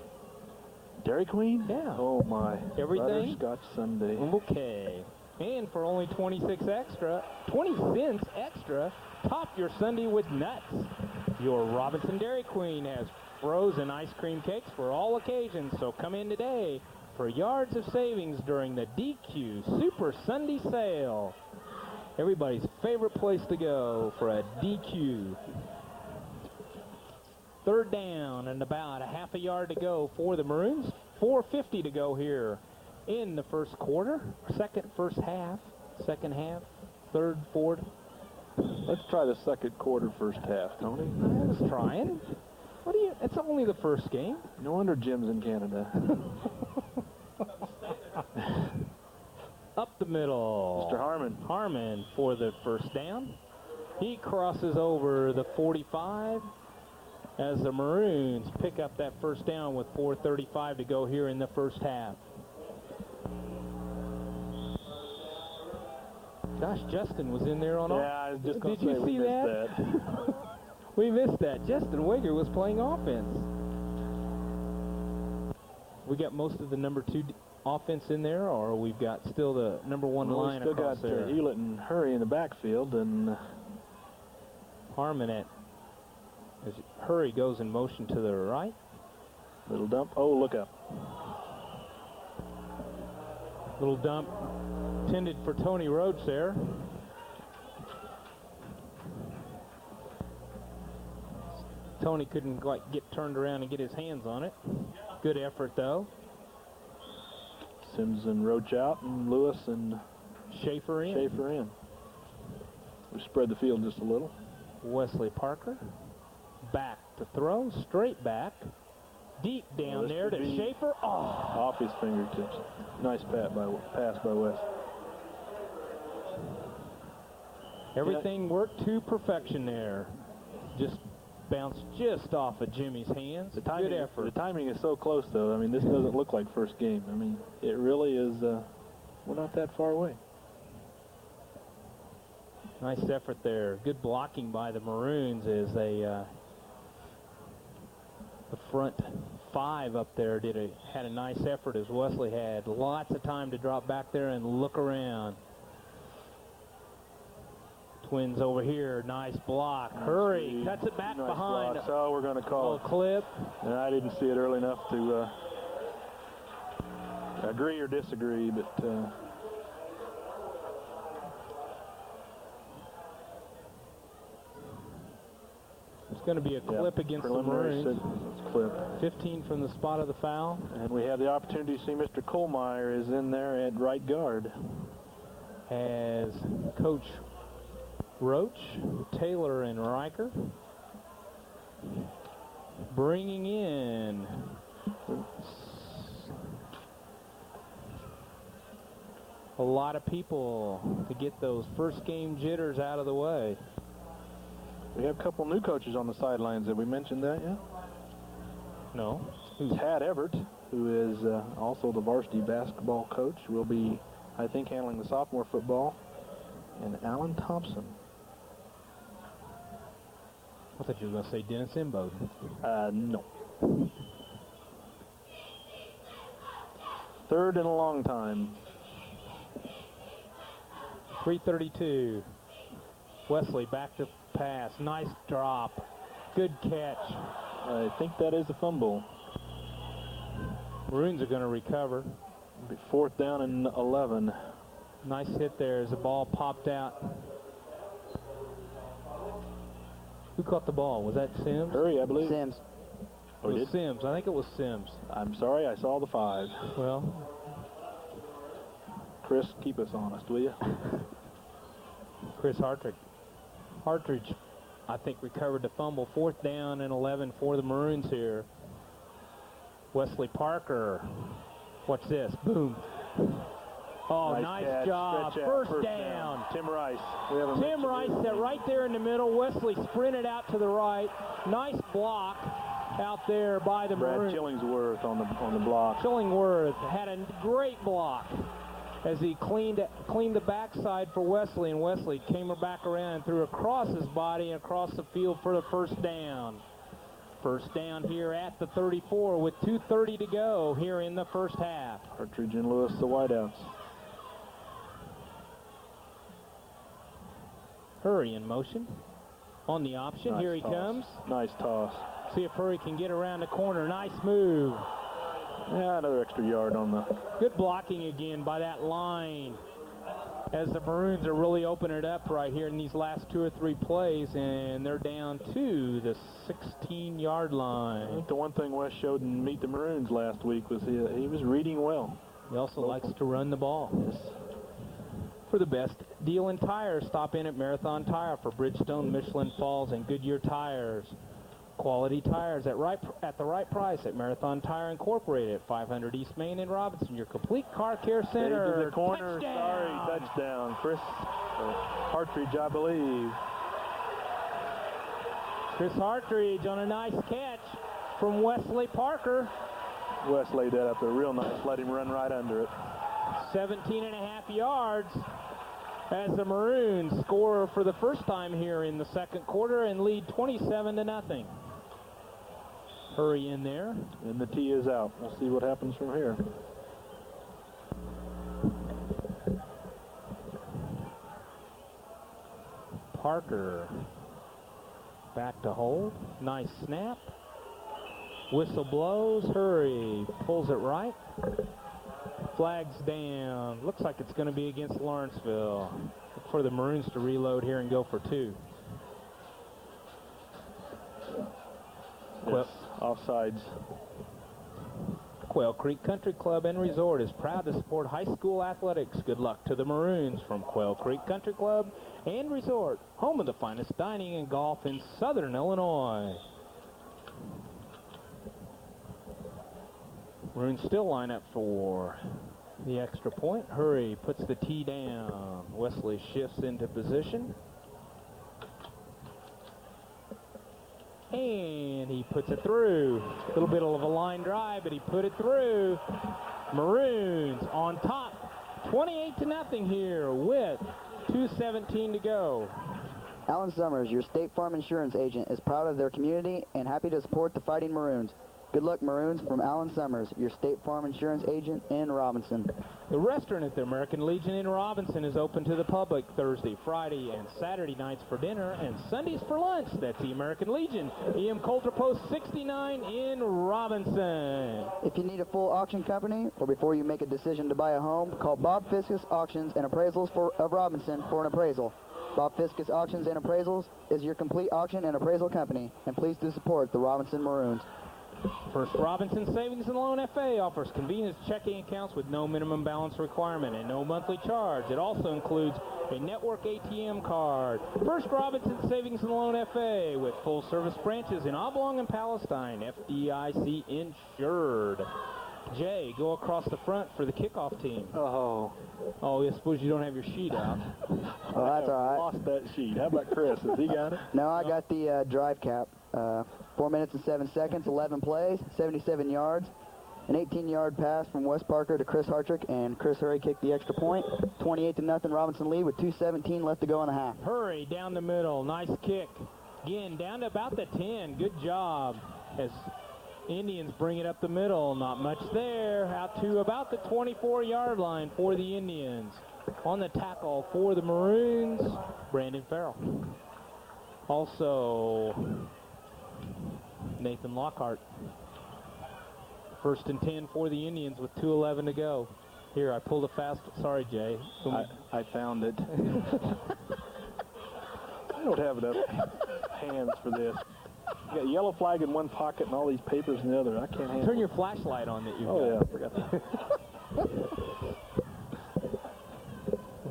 Dairy Queen? Yeah. Oh, my. Everything? Butterscotch sundae. Okay. And for only 20 cents extra, top your Sunday with nuts. Your Robinson Dairy Queen has frozen ice cream cakes for all occasions, so come in today for yards of savings during the DQ Super Sunday sale. Everybody's favorite place to go for a DQ. Third down and about a half a yard to go for the Maroons. 4:50 to go here in the first quarter, first half, second half, third, fourth. Let's try the second quarter, first half, Tony. I was trying. It's only the first game. No wonder Jim's in Canada. Up the middle. Mr. Harmon. Harmon for the first down. He crosses over the 45 as the Maroons pick up that first down with 4:35 to go here in the first half. Gosh, Justin was in there on all. Yeah, I was just going to Did say you we see missed that? that. We missed that. Justin Wager was playing offense. We got most of the number 2 offense in there, or we've got still the number 1 line we still across got there. Hewlett and Hurry in the backfield, and Harmon as Hurry goes in motion to the right. little dump. Oh, look up. Little dump intended for Tony Rhodes there. Tony couldn't quite get turned around and get his hands on it. Good effort, though. Sims and Roach out, and Lewis and Schaefer in. We spread the field just a little. Wesley Parker. Back to throw. Straight back. Deep down there to Schaefer. Oh! Off his fingertips. Nice pass by West. Everything worked to perfection there. Just bounced just off of Jimmy's hands. Good effort. The timing is so close, though. I mean, this doesn't look like first game. I mean, it really is. We're not that far away. Nice effort there. Good blocking by the Maroons as they the front 5 up there had a nice effort as Wesley had. Lots of time to drop back there and look around. Twins over here, nice block. Hurry, cuts it back behind. Block. So we're going to call a clip. And I didn't see it early enough to agree or disagree, but it's going to be a clip against the Maroons. Clip. 15 from the spot of the foul. And we have the opportunity to see Mr. Kohlmeyer is in there at right guard. As Coach Roach, Taylor, and Riker. Bringing in a lot of people to get those first game jitters out of the way. We have a couple new coaches on the sidelines. Have we mentioned that yet? No. Tad Everett, who is also the varsity basketball coach, will be, I think, handling the sophomore football. And Alan Thompson. I thought you were going to say Dennis Imbo. No. Third in a long time. 3:32. Wesley back to pass. Nice drop. Good catch. I think that is a fumble. Maroons are going to recover. It'll be 4th down and 11. Nice hit there as the ball popped out. Who caught the ball? Was that Sims? Hurry, I believe. Sims. Oh, It was did? Sims. I think it was Sims. I'm sorry, I saw the 5. Well, Chris, keep us honest, will you? Chris Hartridge. Hartridge, I think, recovered the fumble. 4th down and 11 for the Maroons here. Wesley Parker. Watch this. Boom. Oh, nice catch. job. Stretch out. First down. Tim Rice. We haven't Tim mentioned Rice his set name. right there in the middle. Wesley sprinted out to the right. Nice block out there by the Brad Maroons. Chillingsworth on the block. Chillingworth had a great block as he cleaned the backside for Wesley, and Wesley came back around and threw across his body and across the field for the first down. First down here at the 34 with 2:30 to go here in the first half. Partridge and Lewis, the wideouts. Hurry in motion on the option. Nice Here he toss. comes. Nice toss. See if Hurry can get around the corner. Nice move. Yeah, another extra yard on the... Good blocking again by that line as the Maroons are really opening it up right here in these last 2 or 3 plays, and they're down to the 16-yard I line. think the one thing Wes showed in Meet the Maroons last week was he was reading well. He also likes to run the ball. Yes. For the best deal in tires, stop in at Marathon Tire for Bridgestone, Michelin Falls, and Goodyear tires. Quality tires at the right price at Marathon Tire Incorporated at 500 East Main in Robinson. Your complete car care center. To the corner. Touchdown! Sorry, touchdown. Chris Partridge, I believe. Chris Hartridge on a nice catch from Wesley Parker. Wes laid that up there real nice. Let him run right under it. 17.5 yards as the Maroons score for the first time here in the second quarter and lead 27-0. Hurry in there. And the tee is out. We'll see what happens from here. Parker back to hold. Nice snap. Whistle blows. Hurry pulls it right. Flags down. Looks like it's going to be against Lawrenceville. Look for the Maroons to reload here and go for 2. Yes, offsides. Quail Creek Country Club and Resort is proud to support high school athletics. Good luck to the Maroons from Quail Creek Country Club and Resort, home of the finest dining and golf in Southern Illinois. Maroons still line up for the extra point. Hurry puts the tee down. Wesley shifts into position. And he puts it through. A little bit of a line drive, but he put it through. Maroons on top, 28-0 here with 2:17 to go. Alan Summers, your State Farm Insurance agent, is proud of their community and happy to support the Fighting Maroons. Good luck, Maroons, from Alan Summers, your State Farm Insurance agent in Robinson. The restaurant at the American Legion in Robinson is open to the public Thursday, Friday, and Saturday nights for dinner and Sundays for lunch. That's the American Legion. E.M. Coulter Post 69 in Robinson. If you need a full auction company or before you make a decision to buy a home, call Bob Fiskus Auctions and Appraisals of Robinson for an appraisal. Bob Fiskus Auctions and Appraisals is your complete auction and appraisal company, and please do support the Robinson Maroons. First Robinson Savings and Loan FA offers convenience checking accounts with no minimum balance requirement and no monthly charge. It also includes a network ATM card. First Robinson Savings and Loan FA with full service branches in Oblong and Palestine, FDIC insured. Jay, go across the front for the kickoff team. Oh, I suppose you don't have your sheet out. Well, that's all right. Lost that sheet. How about Chris? Has he got it? No, I got the drive cap. 4 minutes and 7 seconds, 11 plays, 77 yards. An 18-yard pass from Wes Parker to Chris Hartrick, and Chris Hurry kicked the extra point. 28-0 Robinson lead with 2:17 left to go in the half. Hurry down the middle. Nice kick. Again, down to about the 10. Good job. As Indians bring it up the middle. Not much there. Out to about the 24-yard line for the Indians. On the tackle for the Maroons, Brandon Farrell. Also, Nathan Lockhart. 1st and 10 for the Indians with 2:11 to go. Here, I pulled a fast. Sorry, Jay. I found it. I don't have enough hands for this. You got yellow flag in one pocket and all these papers in the other. I can't handle it. Turn your flashlight on that you Oh, yeah, I forgot that.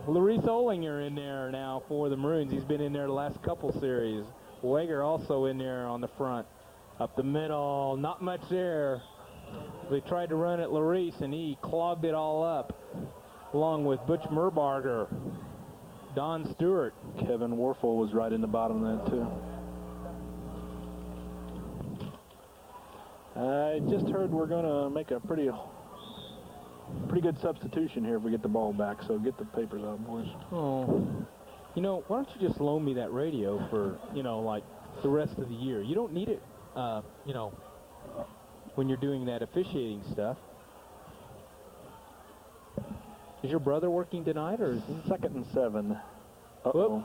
Lawrence Olinger in there now for the Maroons. He's been in there the last couple series. Wager also in there on the front. Up the middle, not much there. They tried to run at Lawrence, and he clogged it all up, along with Butch Merbarger, Don Stewart. Kevin Warfel was right in the bottom of that, too. I just heard we're going to make a pretty good substitution here if we get the ball back, so get the papers out, boys. Oh, you know, why don't you just loan me that radio for, like the rest of the year? You don't need it, when you're doing that officiating stuff. Is your brother working tonight, or is he? 2nd and 7. Uh-oh.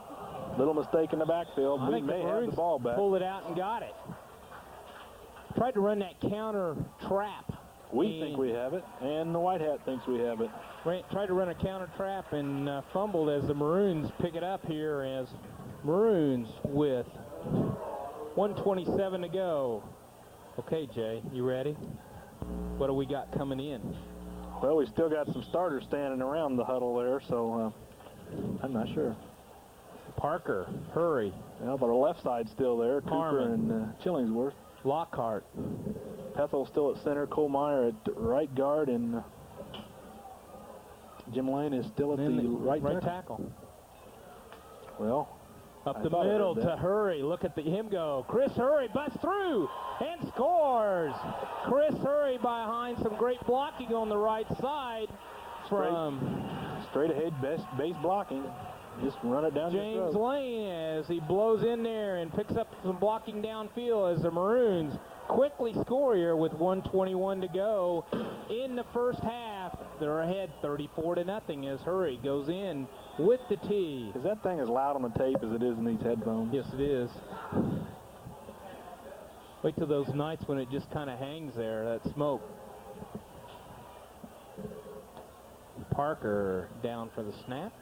Little mistake in the backfield. We may have the ball back. Pulled it out and got it. Tried to run that counter trap. We think we have it, and the White Hat thinks we have it. Tried to run a counter trap and fumbled as the Maroons pick it up here, as Maroons with 1:27 to go. Okay, Jay, you ready? What do we got coming in? Well, we still got some starters standing around the huddle there, so I'm not sure. Parker, Hurry. Well, but our left side's still there. Cooper and Chillingsworth. Lockhart. Pethel still at center. Cole Meyer at right guard, and Jim Lane is still at the right tackle. Well, up the middle to Hurry. Look at him go. Chris Hurry busts through and scores. Chris Hurry behind some great blocking on the right side from straight ahead base blocking. Just run it down James Lane as he blows in there and picks up some blocking downfield as the Maroons quickly score here with 1:21 to go in the first half. They're ahead 34-0 as Hurry goes in with the tee. Is that thing as loud on the tape as it is in these headphones? Yes, it is. Wait till those nights when it just kind of hangs there, that smoke. Parker down for the snap.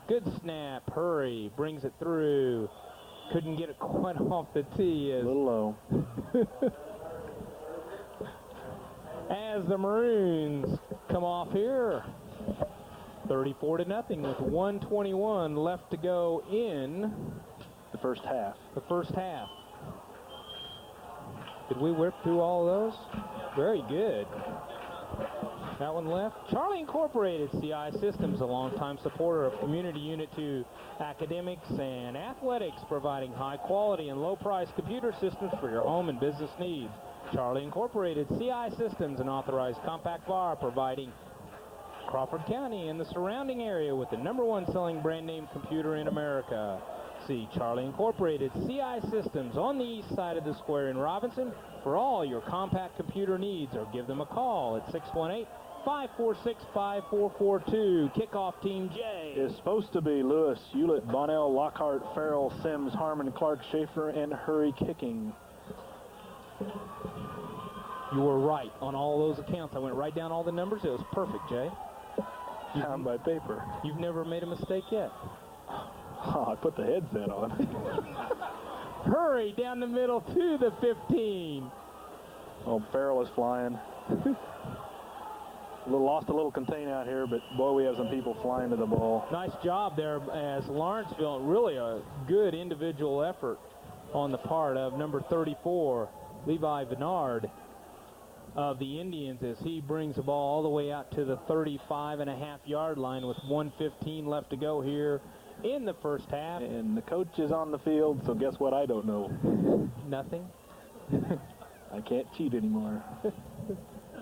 Good snap. Hurry brings it through. Couldn't get it quite off the tee. A little low. As the Maroons come off here, 34-0 with 1:21 left to go in the first half. Did we whip through all of those? Very good. That one left. Charlie Incorporated CI Systems, a longtime supporter of Community Unit 2 academics and athletics, providing high-quality and low-price computer systems for your home and business needs. Charlie Incorporated CI Systems, an authorized compact VAR, providing Crawford County and the surrounding area with the #1 selling brand name computer in America. See Charlie Incorporated CI Systems on the east side of the square in Robinson for all your compact computer needs, or give them a call at 618-546-5442. Kickoff Team J is supposed to be Lewis, Hewlett, Bonnell, Lockhart, Farrell, Sims, Harmon, Clark, Schaefer, and Hurry kicking. You were right on all those accounts. I went right down all the numbers. It was perfect, Jay. Down by paper. You've never made a mistake yet. Oh, I put the headset on. Hurry down the middle to the 15. Oh, Farrell is flying. Lost a little contain out here, but boy, we have some people flying to the ball. Nice job there as Lawrenceville, really a good individual effort on the part of number 34, Levi Bernard of the Indians, as he brings the ball all the way out to the 35.5-yard line with 1:15 left to go here in the first half. And the coach is on the field, so guess what? I don't know. Nothing. I can't cheat anymore.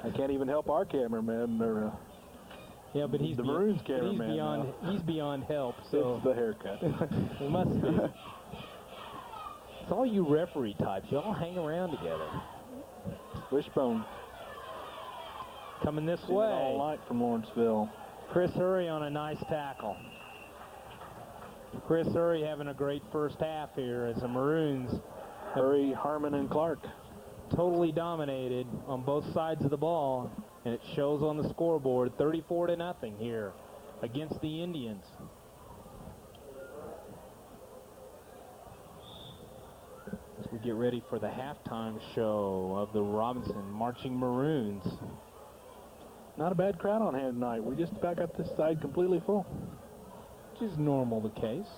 I can't even help our cameraman or yeah, but he's the Maroons cameraman. He's beyond help. So it's the haircut. It must be. It's all you referee types. You all hang around together. Wishbone. Coming this Seen way. it all night from Lawrenceville. Chris Hurry on a nice tackle. Chris Hurry having a great first half here as the Maroons. Hurry, Harmon, and Clark. Totally dominated on both sides of the ball, and it shows on the scoreboard 34-0 here against the Indians. As we get ready for the halftime show of the Robinson Marching Maroons. Not a bad crowd on hand tonight. We just about got this side completely full. Which is normal the case.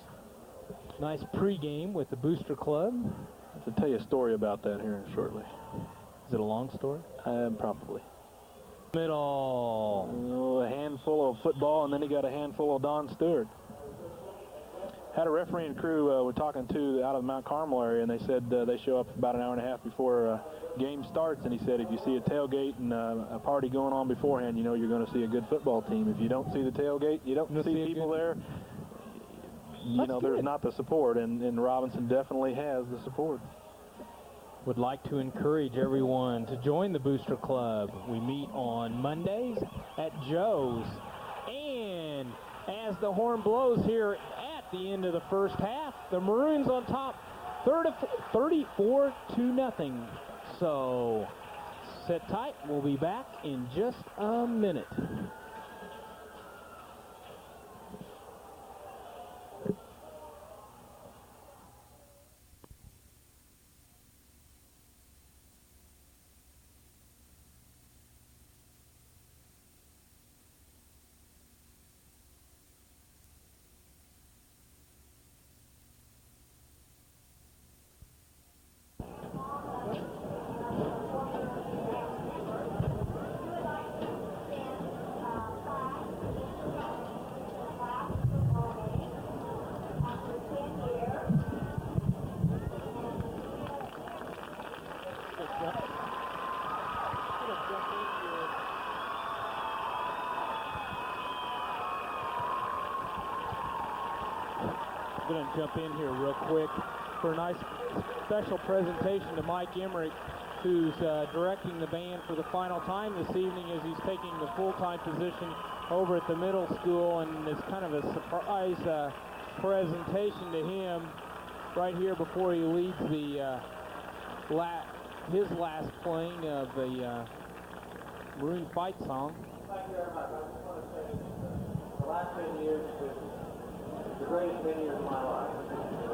Nice pregame with the Booster Club. I'll tell you a story about that here shortly. Is it a long story? Probably. Middle. Oh, a handful of football, and then he got a handful of Don Stewart. Had a refereeing crew we're talking to out of the Mount Carmel area, and they said they show up about an hour and a half before game starts, and he said if you see a tailgate and a party going on beforehand, you know you're going to see a good football team. If you don't see the tailgate, you don't see people there, you know, there's not the support, and Robinson definitely has the support. Would like to encourage everyone to join the Booster Club. We meet on Mondays at Joe's. And as the horn blows here at the end of the first half, the Maroons on top 34-0. So sit tight. We'll be back in just a minute. I'm going to jump in here real quick for a nice special presentation to Mike Emmerich, who's directing the band for the final time this evening as he's taking the full-time position over at the middle school, and it's kind of a surprise presentation to him right here before he leads the his last playing of the Maroon Fight song. Thank you very much. I just want to say the last 10 years has been the greatest 10 years of my life.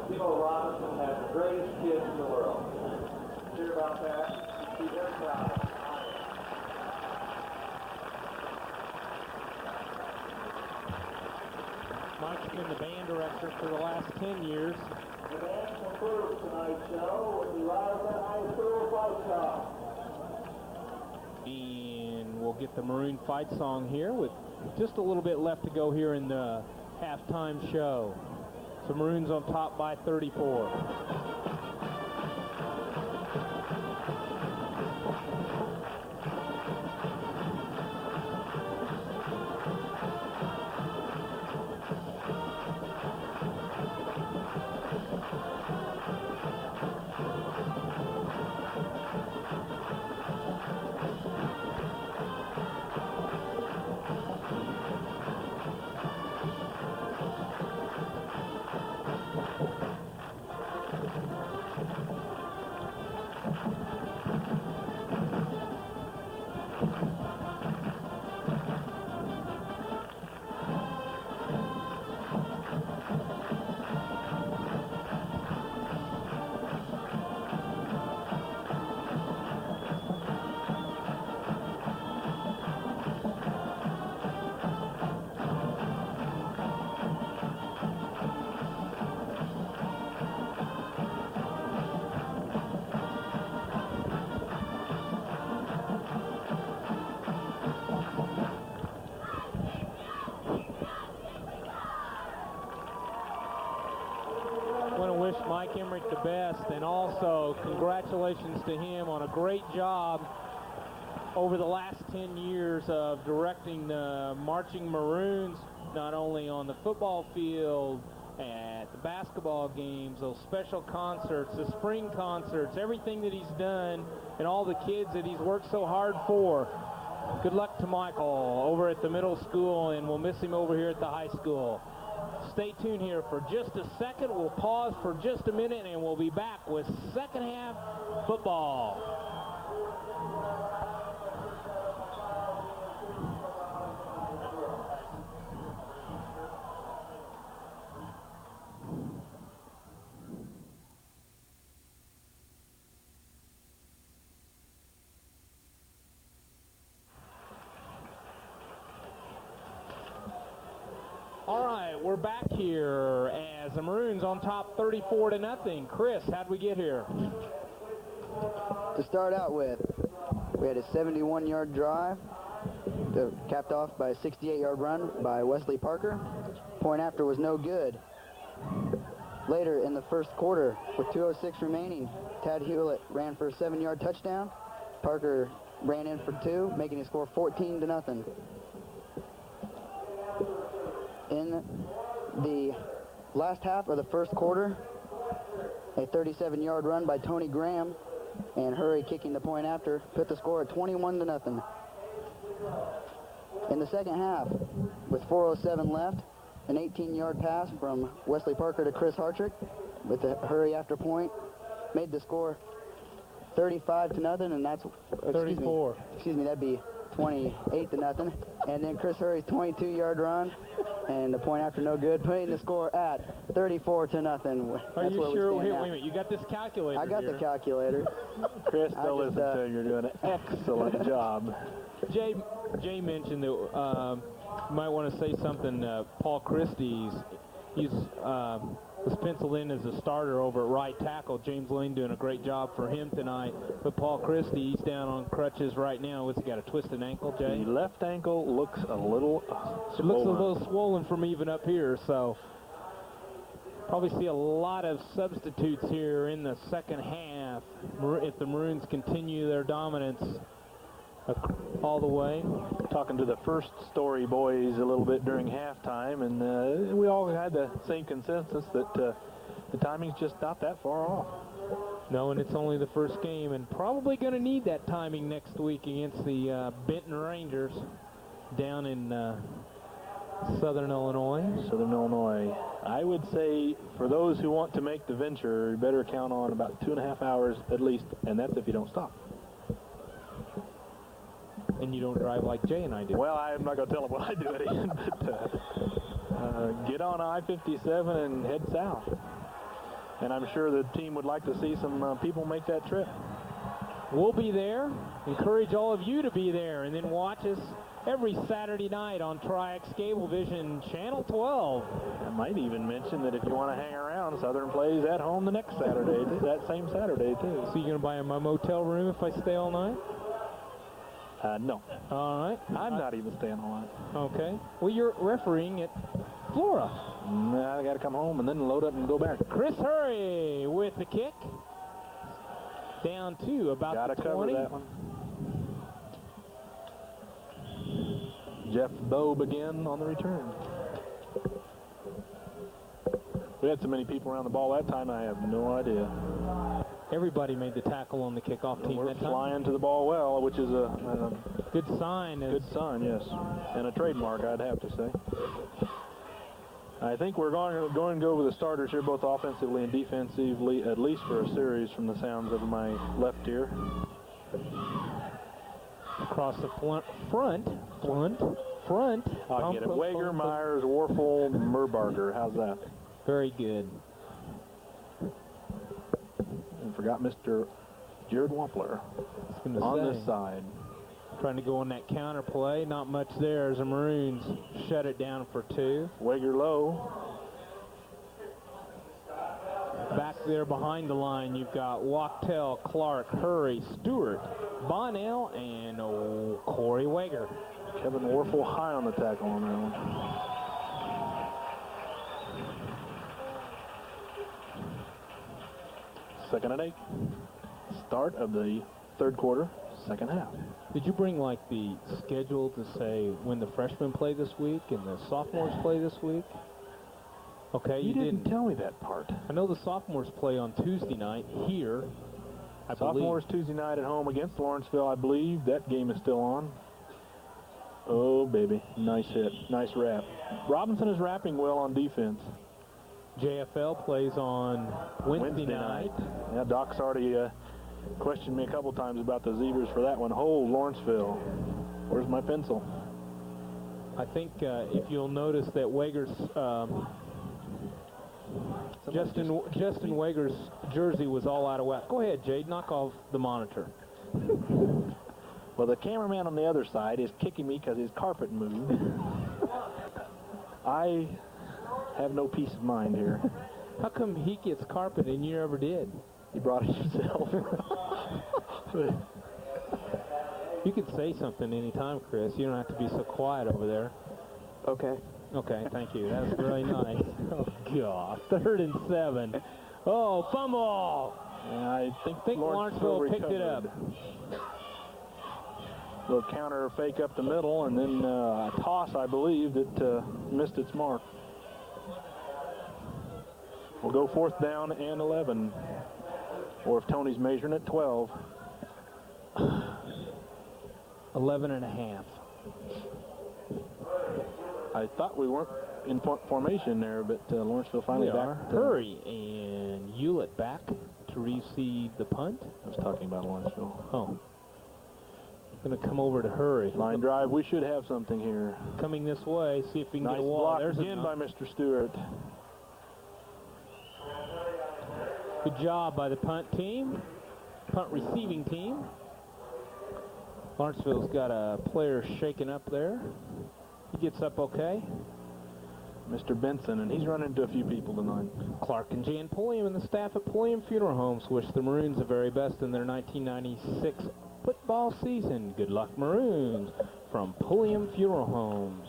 People of Robinson have the greatest kids in the world. Hear about that? Be very proud of them. Mike's been the band director for the last 10 years. The band concludes tonight's show with the Lawrenceville High School Fight Song. And we'll get the Maroon Fight song here with just a little bit left to go here in the halftime show. So Maroons on top by 34. best, and also congratulations to him on a great job over the last 10 years of directing the Marching Maroons, not only on the football field, at the basketball games, those special concerts, the spring concerts, everything that he's done, and all the kids that he's worked so hard for. Good luck to Michael over at the middle school, and we'll miss him over here at the high school. Stay tuned here for just a second. We'll pause for just a minute, and we'll be back with second half football. All right, we're back here as the Maroons on top 34-0. Chris, how'd we get here? To start out with, we had a 71-yard drive, capped off by a 68-yard run by Wesley Parker. Point after was no good. Later in the first quarter, with 2:06 remaining, Tad Hewlett ran for a 7-yard touchdown. Parker ran in for 2, making the score 14-0. In the last half of the first quarter, a 37-yard run by Tony Graham and Hurry kicking the point after put the score at 21-0. In the second half, with 4:07 left, an 18-yard pass from Wesley Parker to Chris Hartrick with the Hurry after point made the score 35-0, and that's 34. Excuse me, that'd be 28-0. And then Chris Hurry's 22-yard run and the point after no good, putting the score at 34-0. Are you sure? Wait a minute, you got this calculator I got here. the calculator. Chris, don't listen to him. You're doing an excellent job. Jay mentioned that you might want to say something. Paul Christie's was penciled in as a starter over at right tackle. James Lane doing a great job for him tonight. But Paul Christie, he's down on crutches right now. What's he got, a twisted ankle, Jay? The left ankle looks a little swollen. It looks a little swollen from even up here, so probably see a lot of substitutes here in the second half if the Maroons continue their dominance all the way. Talking to the first story boys a little bit during halftime, and we all had the same consensus that the timing's just not that far off. No, and it's only the first game, and probably going to need that timing next week against the Benton Rangers down in Southern Illinois. Southern Illinois. I would say for those who want to make the venture, you better count on about 2.5 hours at least, and that's if you don't stop. And you don't drive like Jay and I do. Well, I'm not going to tell them what I do at the end, but get on I-57 and head south. And I'm sure the team would like to see some people make that trip. We'll be there. Encourage all of you to be there, and then watch us every Saturday night on Tri-X Cablevision Channel 12. I might even mention that if you want to hang around, Southern plays at home the next Saturday, that same Saturday, too. So you're going to buy my motel room if I stay all night? No. All right. I'm not even staying all night. Okay. Well, you're refereeing at Flora. I got to come home and then load up and go back. Chris Hurry with the kick. Down to about the 20. Gotta cover that one. Jeff Bobe again on the return. We had so many people around the ball that time, I have no idea. Everybody made the tackle on the kickoff team We're that time. flying to the ball well, which is a good sign. Good sign, yes. And a trademark, I'd have to say. I think we're going to go over the starters here, both offensively and defensively, at least for a series from the sounds of my left ear. Across the front. I'll get it. Wager, Myers, Warfel, Merbarger. How's that? Very good. And forgot Mr. Jared Wampler on this side. Trying to go on that counter play. Not much there as the Maroons shut it down for 2. Wager low. Back there behind the line, you've got Wachtel, Clark, Hurry, Stewart, Bonnell, and Corey Wager. Kevin Warfel high on the tackle on that one. Second and 8. Start of the third quarter, second half. Did you bring like the schedule to say when the freshmen play this week and the sophomores play this week? Okay, You didn't tell me that part. I know the sophomores play on Tuesday night here. I Sophomores Tuesday night at home against Lawrenceville, I believe. That game is still on. Oh, baby. Nice hit. Nice wrap. Robinson is wrapping well on defense. JFL plays on Wednesday night. Yeah, Doc's already questioned me a couple times about the Zebras for that one. Hold, Lawrenceville. Where's my pencil? I think if you'll notice that Wager's Justin Wager's jersey was all out of whack. Go ahead, Jade. Knock off the monitor. Well, the cameraman on the other side is kicking me because his carpet moved. I have no peace of mind here. How come he gets carpet and you never did? You brought it yourself. You can say something anytime, Chris. You don't have to be so quiet over there. Okay. Okay, thank you. That was really nice. Oh, God. 3rd and 7. Oh, fumble! And I think Lawrenceville picked it up. Little counter fake up the middle, and then a toss, I believe, that missed its mark. We'll go 4th down and 11. Or if Tony's measuring it, 12. 11 and a half. I thought we weren't in formation there, but Lawrenceville finally back. Hurry and Hewlett back to receive the punt. I was talking about Lawrenceville. Oh. Going to come over to Hurry. Line drive. We should have something here. Coming this way. See if we can Nice get a wall. block There's again by Mr. Stewart. Good job by the punt team. Punt receiving team. Lawrenceville's got a player shaken up there. He gets up okay. Mr. Benson, and he's run into a few people tonight. Clark and Jan Pulliam and the staff at Pulliam Funeral Homes wish the Maroons the very best in their 1996 football season. Good luck, Maroons, from Pulliam Funeral Homes.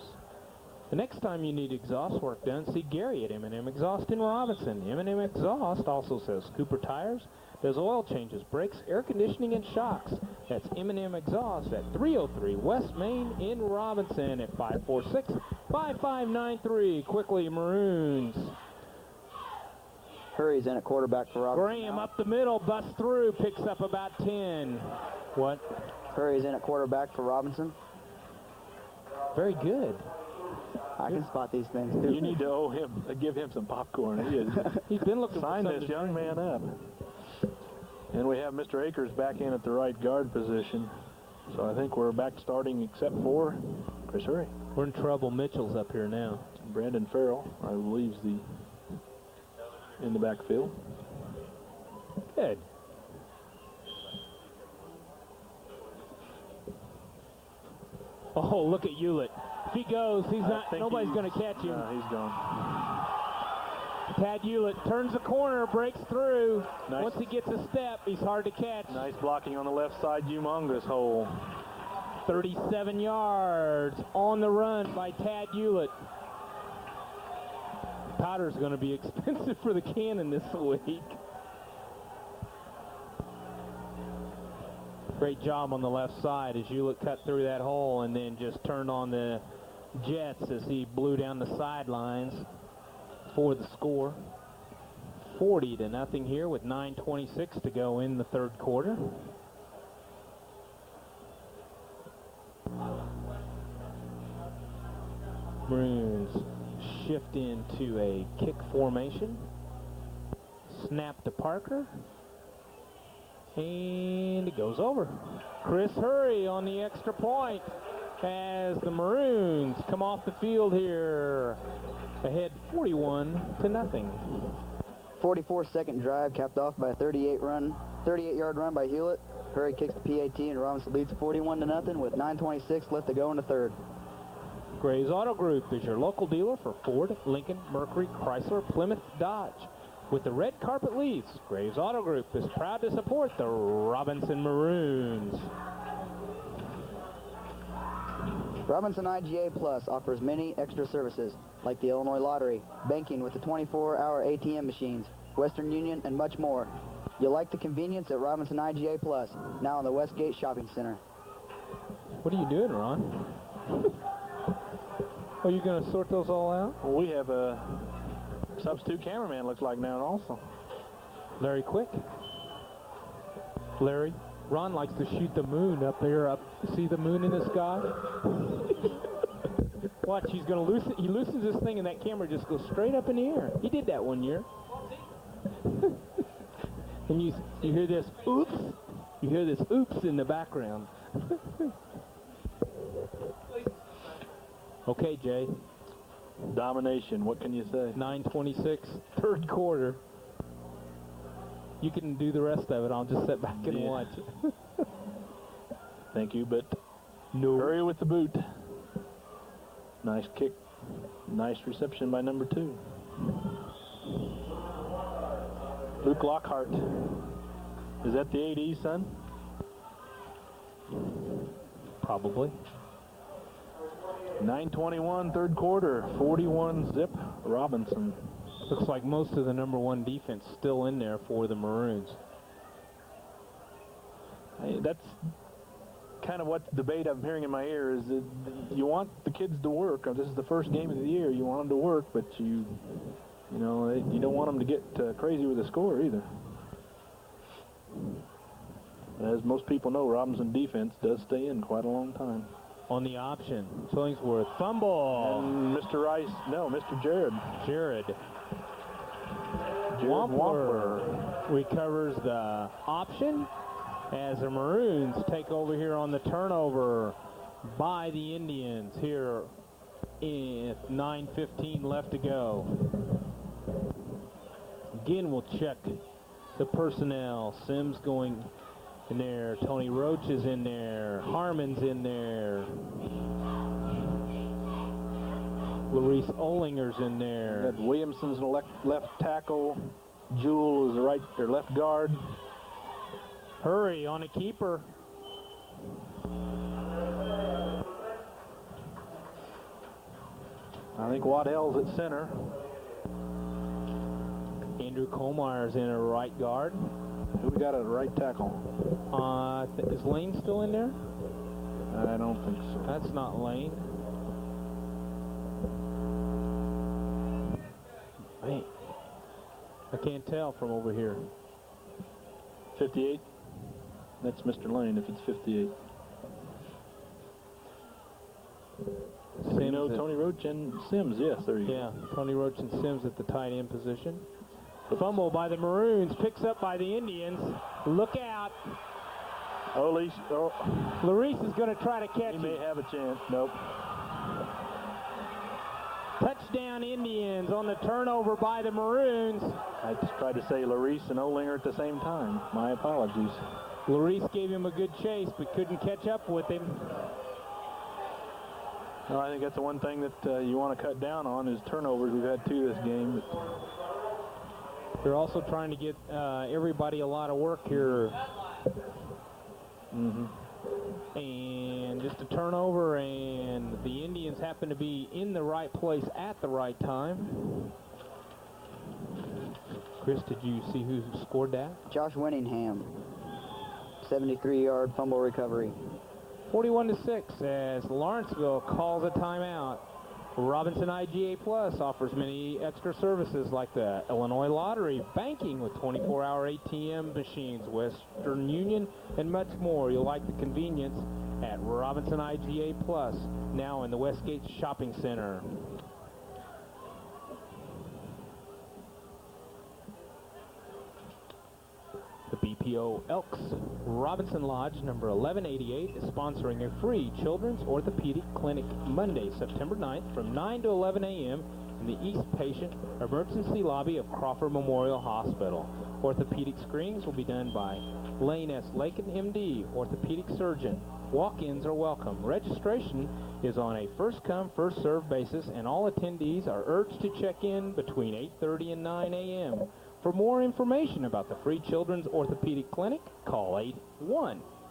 The next time you need exhaust work done, see Gary at M&M Exhaust in Robinson. M&M Exhaust also says Cooper Tires, does oil changes, brakes, air conditioning, and shocks. That's M&M Exhaust at 303 West Main in Robinson at 546-5593. Quickly, Maroons. Hurry's in at quarterback for Robinson. Graham up the middle, busts through, picks up about 10. What? Hurry's in at quarterback for Robinson. Very good. I can spot these things, too. You need to give him some popcorn. He is. He's been looking Sign for this young man up. And we have Mr. Akers back in at the right guard position. So I think we're back starting except for Chris Hurry. We're in trouble. Mitchell's up here now. Brandon Farrell, I believe, in the backfield. Good. Oh, look at Hewlett. If he goes, nobody's going to catch him. No, he's gone. Tad Hewlett turns the corner, breaks through. Nice. Once he gets a step, he's hard to catch. Nice blocking on the left side, humongous hole. 37 yards on the run by Tad Hewlett. Powder's going to be expensive for the Cannon this week. Great job on the left side as Hewlett cut through that hole and then just turned on the jets as he blew down the sidelines for the score. 40-0 here with 9:26 to go in the third quarter. Maroons shift into a kick formation. Snap to Parker. And it goes over. Chris Hurry on the extra point as the Maroons come off the field here. Ahead 41-0. 44-second drive capped off by a 38-yard run by Hewlett. Hurry kicks the PAT and Robinson leads 41-0 with 9:26 left to go in the third. Graves Auto Group is your local dealer for Ford, Lincoln, Mercury, Chrysler, Plymouth, Dodge. With the red carpet leads, Graves Auto Group is proud to support the Robinson Maroons. Robinson IGA Plus offers many extra services like the Illinois Lottery, banking with the 24-hour ATM machines, Western Union, and much more. You'll like the convenience at Robinson IGA Plus, now in the Westgate Shopping Center. What are you doing, Ron? Are you going to sort those all out? Well, we have a substitute cameraman, looks like, now also. Larry Quick. Larry, Ron likes to shoot the moon up there. See the moon in the sky? Watch, he's going to loosen. He loosens this thing, and that camera just goes straight up in the air. He did that one year. And you hear this oops. You hear this oops in the background. Okay, Jay. Domination, what can you say? 9:26, third quarter. You can do the rest of it. I'll just sit back and watch. Thank you, but no. Hurry with the boot. Nice kick. Nice reception by number 2. Luke Lockhart. Is that the 8E, son? Probably. 9:21, third quarter. 41 zip. Robinson. Looks like most of the number 1 defense still in there for the Maroons. Hey, that's kind of what the debate I'm hearing in my ear is that you want the kids to work. This is the first game of the year. You want them to work, but you don't want them to get crazy with the score either. As most people know, Robinson defense does stay in quite a long time. On the option, Killingsworth fumble. And Mr. Jared. Jared Wampler recovers the option as the Maroons take over here on the turnover by the Indians here in 9:15 left to go. Again, we'll check the personnel. Sims going in there. Tony Roach is in there. Harmon's in there. Larice Olinger's in there. Got Williamson's left tackle. Jewell is the left guard. Hurry on a keeper. I think Waddell's at center. Andrew Colmeyer's in a right guard. Who we got at right tackle? Is Lane still in there? I don't think so. That's not Lane. Man, I can't tell from over here. 58? That's Mr. Lane if it's 58. Tony Roach and Sims, yes, there you go. Yeah, Tony Roach and Sims at the tight end position. Fumble by the Maroons, picks up by the Indians. Look out. Larice is going to try to catch He may have a chance. Nope. Touchdown Indians on the turnover by the Maroons. I just tried to say Larice and Olinger at the same time. My apologies. Larice gave him a good chase, but couldn't catch up with him. No, I think that's the one thing that you want to cut down on is turnovers. We've had 2 this game. They're also trying to get everybody a lot of work here. And just a turnover, and the Indians happen to be in the right place at the right time. Chris, did you see who scored that? Josh Winningham, 73-yard fumble recovery. 41-6 as Lawrenceville calls a timeout. Robinson IGA Plus offers many extra services like the Illinois Lottery, banking with 24-hour ATM machines, Western Union, and much more. You'll like the convenience at Robinson IGA Plus, now in the Westgate Shopping Center. The BPO Elks Robinson Lodge number 1188 is sponsoring a free children's orthopedic clinic Monday, September 9th from 9 to 11 a.m. in the East Patient Emergency Lobby of Crawford Memorial Hospital. Orthopedic screenings will be done by Lane S. Lakin, MD, orthopedic surgeon. Walk-ins are welcome. Registration is on a first-come, first-served basis, and all attendees are urged to check in between 8:30 and 9 a.m. For more information about the free children's orthopedic clinic, call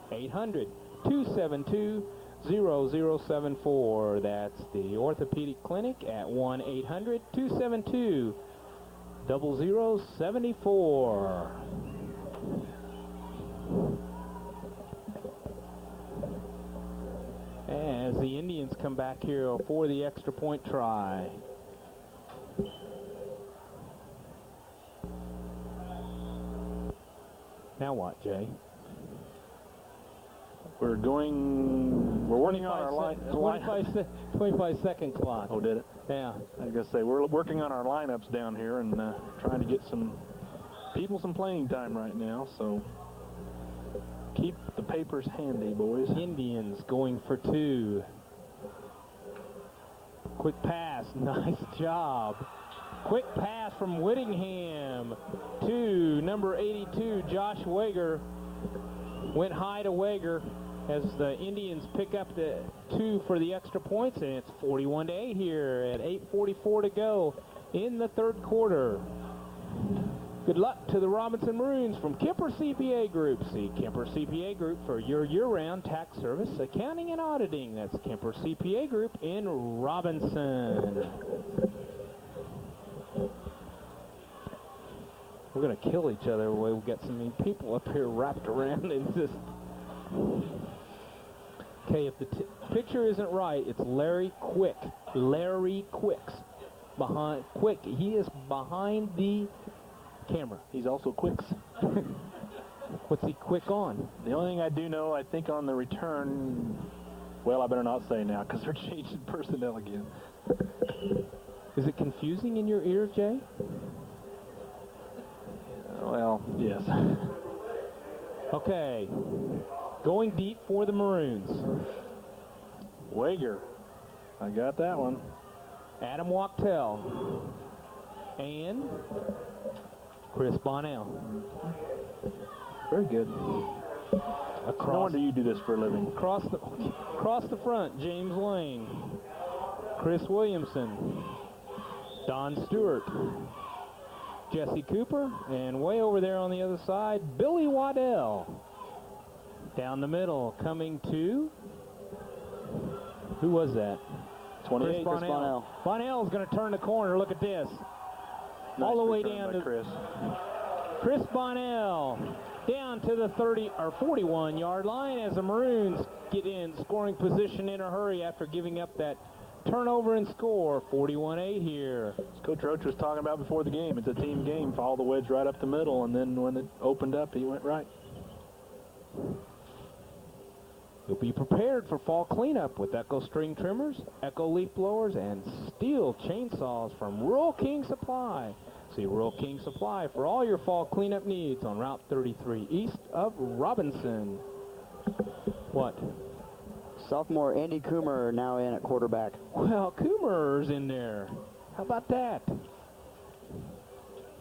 1-800-272-0074. That's the orthopedic clinic at 1-800-272-0074. come back here for the extra point try. Now what, Jay? We're working on our line. 25-second clock. Oh, did it? Yeah. I was going to say, we're working on our lineups down here and trying to get some playing time right now, so keep the papers handy, boys. Indians going for 2. Quick pass. Nice job. Quick pass from Whittingham to number 82, Josh Wager. Went high to Wager as the Indians pick up the 2 for the extra points, and it's 41-8 here at 8:44 to go in the third quarter. Good luck to the Robinson Maroons from Kemper CPA Group. See Kemper CPA Group for your year-round tax service, accounting, and auditing. That's Kemper CPA Group in Robinson. We're going to kill each other. We've got so many people up here wrapped around and just... Okay, if the picture isn't right, it's Larry Quick. Larry Quicks. Quick. He is behind the camera. He's also Quicks. What's he quick on? The only thing I do know, I think on the return, well, I better not say now because they're changing personnel again. Is it confusing in your ear, Jay? Well, yes. Okay. Going deep for the Maroons. Wager. I got that one. Adam Wachtel. And Chris Bonnell. Very good. Across, no wonder you do this for a living. Across the front, James Lane. Chris Williamson. Don Stewart. Jesse Cooper. And way over there on the other side, Billy Waddell. Down the middle, coming to... Who was that? 28. Chris Bonnell. Bonnell's going to turn the corner. Look at this. Nice all the way return down by to Chris Bonnell, down to the 30 or 41-yard line as the Maroons get in scoring position in a hurry after giving up that turnover and score. 41-8 here. As Coach Roach was talking about before the game, it's a team game. Follow the wedge right up the middle, and then when it opened up, he went right. You'll be prepared for fall cleanup with Echo string trimmers, Echo leaf blowers, and steel chainsaws from Rural King Supply. See Rural King Supply for all your fall cleanup needs on Route 33 east of Robinson. What? Sophomore Andy Coomer now in at quarterback. Well, Coomer's in there. How about that?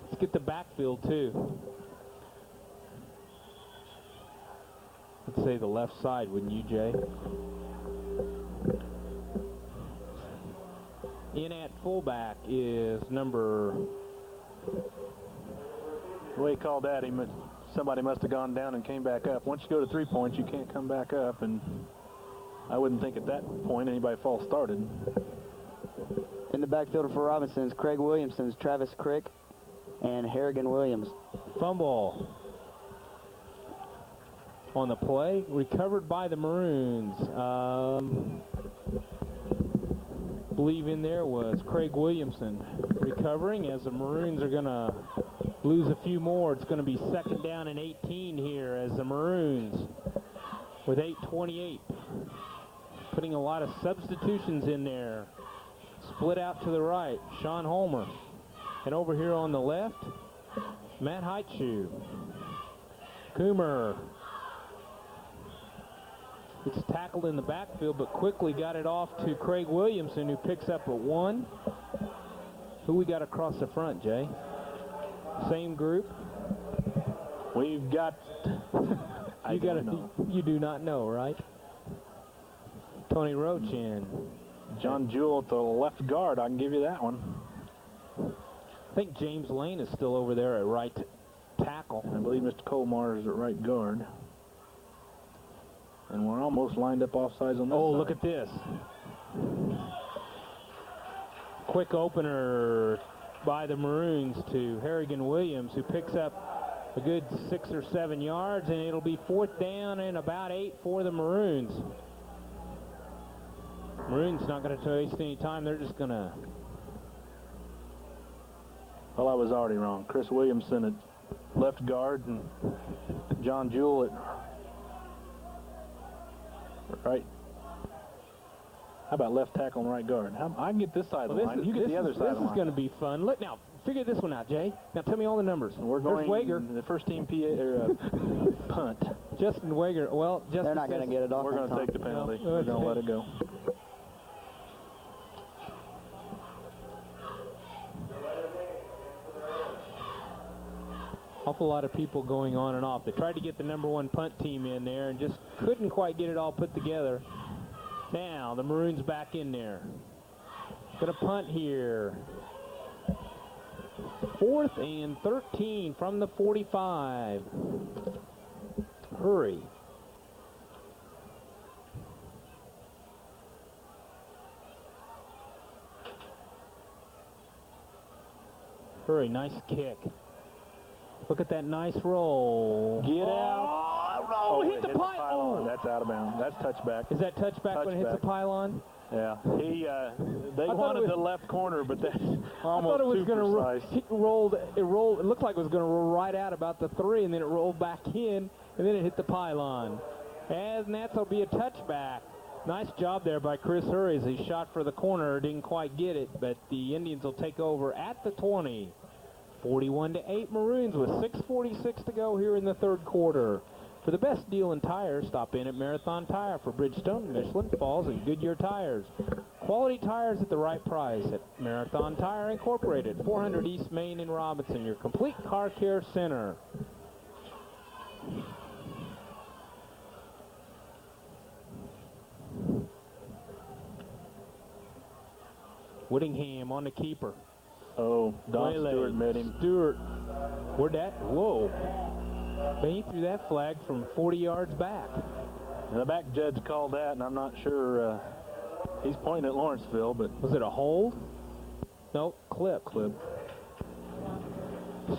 Let's get the backfield too. Let's say the left side, wouldn't you, Jay? In at fullback is number... The way he called that, somebody must have gone down and came back up. Once you go to 3 points, you can't come back up, and I wouldn't think at that point anybody false started. In the backfield for Robinson's Craig Williamson's Travis Crick and Harrigan Williams. Fumble on the play, recovered by the Maroons. Believe in there was Craig Williamson recovering as the Maroons are going to lose a few more. It's going to be second down and 18 here as the Maroons with 8:28 putting a lot of substitutions in there. Split out to the right, Sean Holmer. And over here on the left, Matt Heitschuh. Coomer. It's tackled in the backfield, but quickly got it off to Craig Williamson, who picks up a 1. Who we got across the front, Jay? Same group? We've got... You do not know, right? Tony Roach in. John Jewell at the left guard, I can give you that one. I think James Lane is still over there at right tackle. I believe Mr. Colmar is at right guard. And we're almost lined up offsides on this side. Look at this. Quick opener by the Maroons to Harrigan Williams, who picks up a good 6 or 7 yards, and it'll be 4th down and about 8 for the Maroons. Maroon's not going to waste any time. They're just going to... Well, I was already wrong. Chris Williamson at left guard and John Jewell at right. How about left tackle and right guard? I can get this side of the line. You get the other side of the line. This is going to be fun. Look now, figure this one out, Jay. Now tell me all the numbers. We're going the first team punt. Justin Wager. Well, Justin, they're not going to get it off. We're going to take the penalty. We're going to let it go. Awful lot of people going on and off. They tried to get the #1 punt team in there and just couldn't quite get it all put together. Now the Maroons back in there. Gonna punt here. 4th and 13 from the 45. Hurry. Hurry, nice kick. Look at that nice roll. Get out. Oh, hit the pylon. That's out of bounds. That's touchback. Is that touchback when it hits the pylon? Yeah. They wanted the left corner, but that's almost too precise. It rolled. It looked like it was going to roll right out about the 3, and then it rolled back in, and then it hit the pylon. And that'll be a touchback. Nice job there by Chris Hurry as he shot for the corner. Didn't quite get it, but the Indians will take over at the 20. 41-8 Maroons with 6:46 to go here in the 3rd quarter. For the best deal in tires, stop in at Marathon Tire for Bridgestone, Michelin, Falls, and Goodyear tires. Quality tires at the right price at Marathon Tire Incorporated, 400 East Main in Robinson, your complete car care center. Whittingham on the keeper. Oh, Don Stewart met him. Stewart. Where'd that? Whoa. But he threw that flag from 40 yards back. And the back judge called that, and I'm not sure. He's pointing at Lawrenceville, but... Was it a hold? No, clip.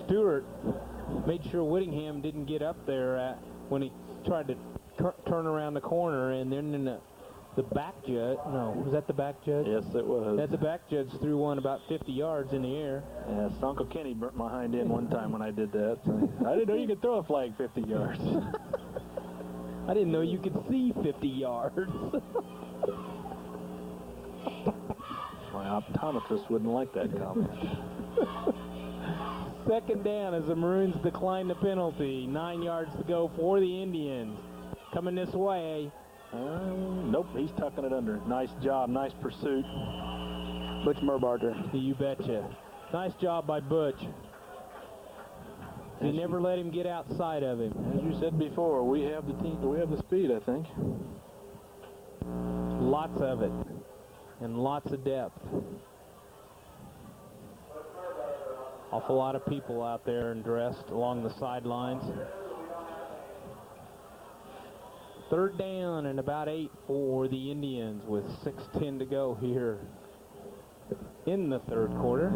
Stewart made sure Whittingham didn't get up there when he tried to turn around the corner, and then the back judge, no, was that the back judge? Yes, it was. That the back judge threw one about 50 yards in the air. Yeah, Uncle Kenny burnt my hind end one time when I did that. So I didn't know you could throw a flag 50 yards. I didn't know you could see 50 yards. My optometrist wouldn't like that comment. 2nd down as the Maroons decline the penalty. 9 yards to go for the Indians. Coming this way. Nope, he's tucking it under. Nice job, nice pursuit. Butch Merbarger. You betcha. Nice job by Butch. He never let him get outside of him. As you said before, we have the speed, I think. Lots of it. And lots of depth. Awful lot of people out there and dressed along the sidelines. 3rd down and about 8 for the Indians with 6:10 to go here in the 3rd quarter.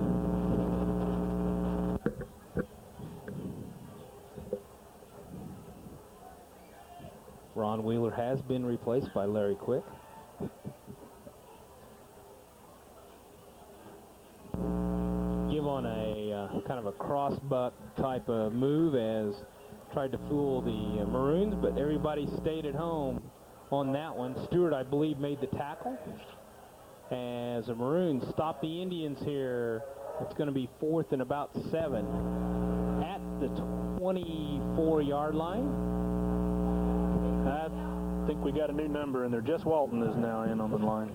Ron Wheeler has been replaced by Larry Quick. Give on a kind of a cross-buck type of move as tried to fool the Maroons, but everybody stayed at home on that one. Stewart, I believe, made the tackle. As the Maroons stop the Indians here, it's going to be 4th and about 7 at the 24-yard line. I think we got a new number in there. Jess Walton is now in on the line.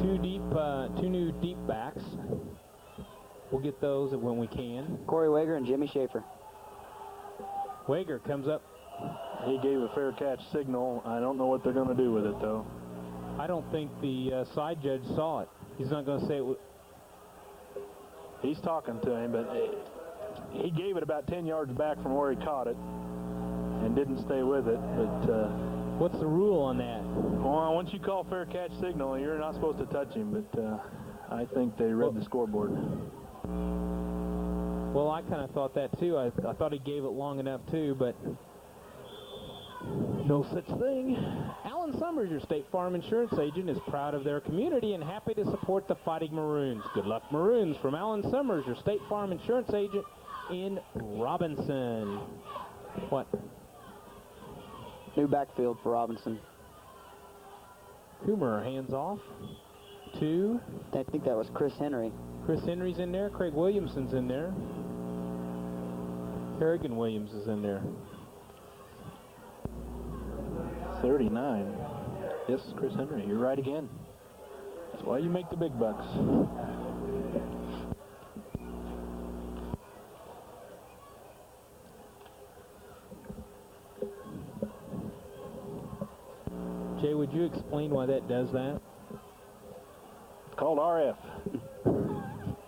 2 new deep backs. We'll get those when we can. Corey Wager and Jimmy Schaefer. Wager comes up. He gave a fair catch signal. I don't know what they're going to do with it, though. I don't think the side judge saw it. He's not going to say it. He's talking to him, but he gave it about 10 yards back from where he caught it and didn't stay with it. But what's the rule on that? Well, once you call fair catch signal, you're not supposed to touch him, but I think they read the scoreboard. Well, I kind of thought that too. I thought he gave it long enough too, but No such thing. Alan Summers, your State Farm Insurance agent, is proud of their community and happy to support the Fighting Maroons. Good luck, Maroons, from Alan Summers, your State Farm Insurance agent in Robinson. What? New backfield for Robinson. Coomer hands off to... I think that was Chris Henry. Chris Henry's in there. Craig Williamson's in there. Harrigan Williams is in there. 39. Yes, Chris Henry, you're right again. That's why you make the big bucks. Jay, would you explain why that does that? It's called RF.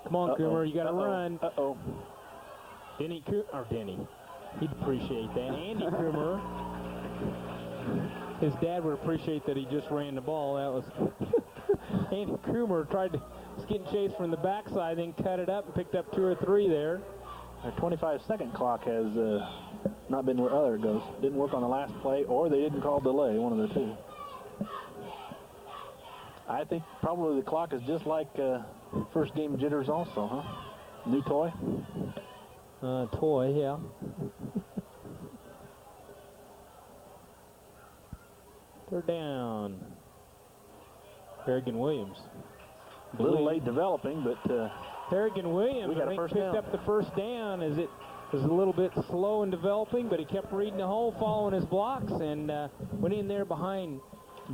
Come on, Coomer, you got to run. Uh-oh. Denny or Denny. He'd appreciate that. Andy Coomer. His dad would appreciate that he just ran the ball. That was Andy Coomer was getting chased from the backside, then cut it up and picked up 2 or 3 there. Our 25-second clock has not been where other goes. Didn't work on the last play, or they didn't call delay, one of the two. I think probably the clock is just like first game jitters also, huh? New toy? Toy, yeah. Third down. Harrigan Williams. A little late developing, but Harrigan Williams, we got I a think, first picked down. up the first down as it was a little bit slow in developing, but he kept reading the hole, following his blocks, and went in there behind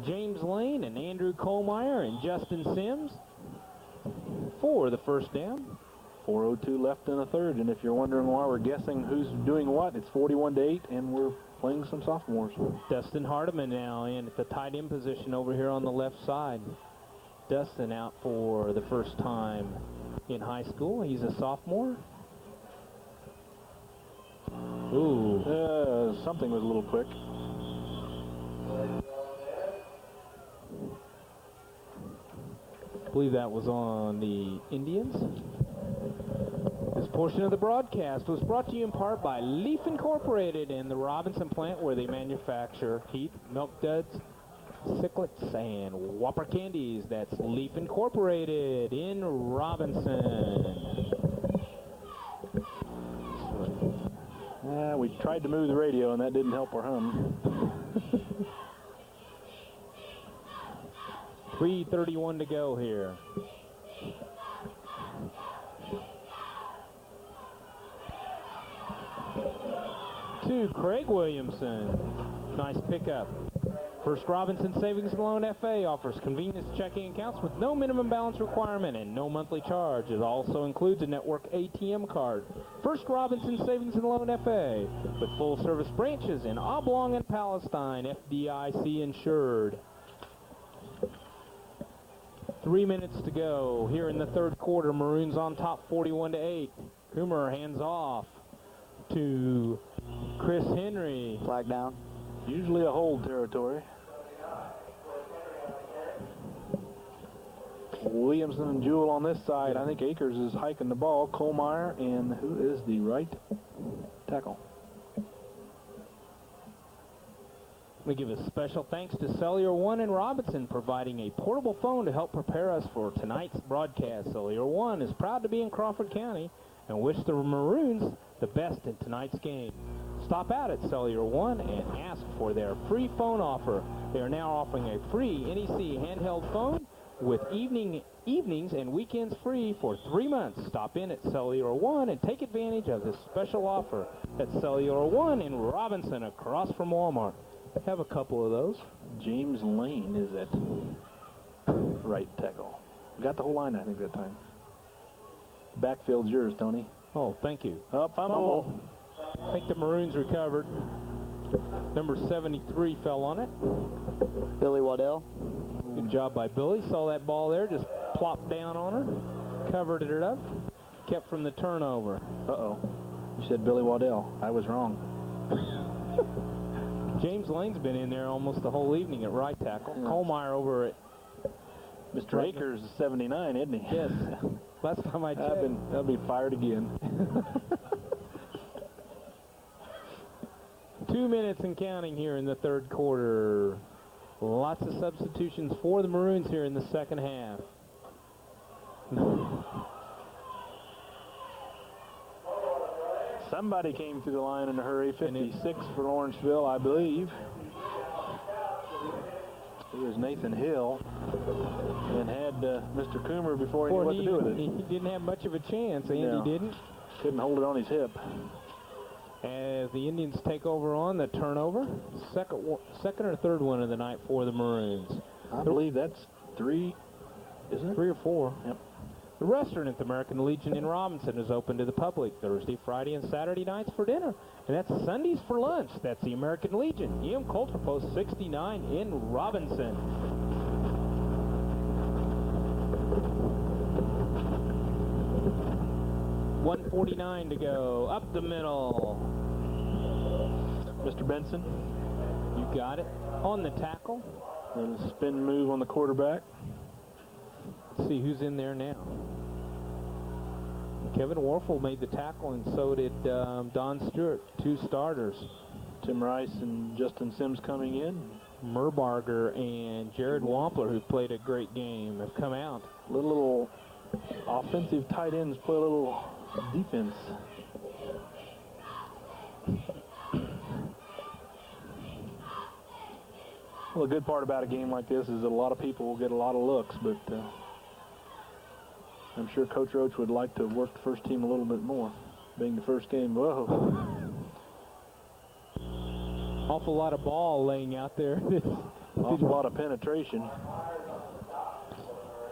James Lane and Andrew Kohlmeyer and Justin Sims for the first down. 4:02 left in the third, and if you're wondering why we're guessing who's doing what, it's 41-8, and we're playing some sophomores. Dustin Hardiman now in at the tight end position over here on the left side. Dustin out for the first time in high school. He's a sophomore. Ooh. Something was a little quick. I believe that was on the Indians. This portion of the broadcast was brought to you in part by Leaf Incorporated and the Robinson plant, where they manufacture Heath, Milk Duds, Sicklets, and Whopper candies. That's Leaf Incorporated in Robinson. We tried to move the radio, and that didn't help our hum. 3:31 to go here. To Craig Williamson. Nice pickup. First Robinson Savings and Loan FA offers convenience checking accounts with no minimum balance requirement and no monthly charge. It also includes a network ATM card. First Robinson Savings and Loan FA with full service branches in Oblong and Palestine, FDIC insured. 3 minutes to go here in the third quarter. Maroons on top 41-8. Coomer hands off to Chris Henry. Flag down. Usually a hold territory. Williamson and Jewell on this side. I think Akers is hiking the ball. Kohlmeyer, and who is the right tackle? We give a special thanks to Cellular One in Robinson, providing a portable phone to help prepare us for tonight's broadcast. Cellular One is proud to be in Crawford County and wish the Maroons the best in tonight's game. Stop out at Cellular One and ask for their free phone offer. They are now offering a free NEC handheld phone with evenings and weekends free for 3 months. Stop in at Cellular One and take advantage of this special offer at Cellular One in Robinson, across from Walmart. Have a couple of those. James Lane is at right tackle. Got the whole line, I think, that time. Backfield's yours, Tony. Oh, thank you. Up, fumble. I think the Maroons recovered. Number 73 fell on it. Billy Waddell. Good job by Billy. Saw that ball there, just plopped down on her, covered it up, kept from the turnover. Uh-oh. You said Billy Waddell. I was wrong. James Lane's been in there almost the whole evening at right tackle. Yeah. Kohlmeyer over at... Mr. Akers is 79, isn't he? Yes. Last time I checked. I'll be fired again. To 2 minutes and counting here in the third quarter. Lots of substitutions for the Maroons here in the second half. Somebody came through the line in a hurry. 56 for Lawrenceville, I believe. It was Nathan Hill, and had Mr. Coomer before he knew what to do with it. He didn't have much of a chance. Andy didn't. Couldn't hold it on his hip. As the Indians take over on the turnover, second or third one of the night for the Maroons. I believe that's 3, isn't it? 3 or 4. Yep. The restaurant at the American Legion in Robinson is open to the public Thursday, Friday, and Saturday nights for dinner. And that's Sundays for lunch. That's the American Legion. EM Coulter Post 69 in Robinson. .149 to go. Up the middle. Mr. Benson. You got it. On the tackle. And a spin move on the quarterback. Let's see who's in there now. Kevin Warfel made the tackle, and so did Don Stewart, 2 starters. Tim Rice and Justin Sims coming in. Merbarger and Jared Wampler, who played a great game, have come out. Little offensive tight ends play a little defense. Well, the good part about a game like this is that a lot of people will get a lot of looks, but I'm sure Coach Roach would like to work the first team a little bit more, being the first game. Whoa. Awful lot of ball laying out there. Awful lot of penetration.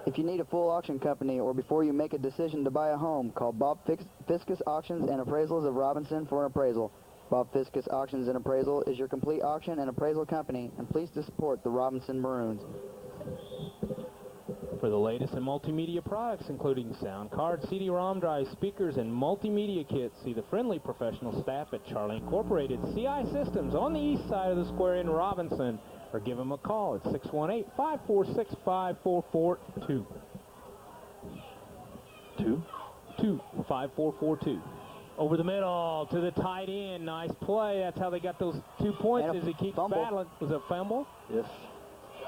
If you need a full auction company or before you make a decision to buy a home, call Bob Fiscus Auctions and Appraisals of Robinson for an appraisal. Bob Fiscus Auctions and Appraisal is your complete auction and appraisal company, and please to support the Robinson Maroons. For the latest in multimedia products, including sound cards, CD-ROM drives, speakers, and multimedia kits, see the friendly professional staff at Charlie Incorporated CI Systems on the east side of the square in Robinson, or give them a call at 618-546-5442. 5442. Over the middle to the tight end. Nice play. That's how they got those 2 points as he keeps battling. Was it a fumble? Yes.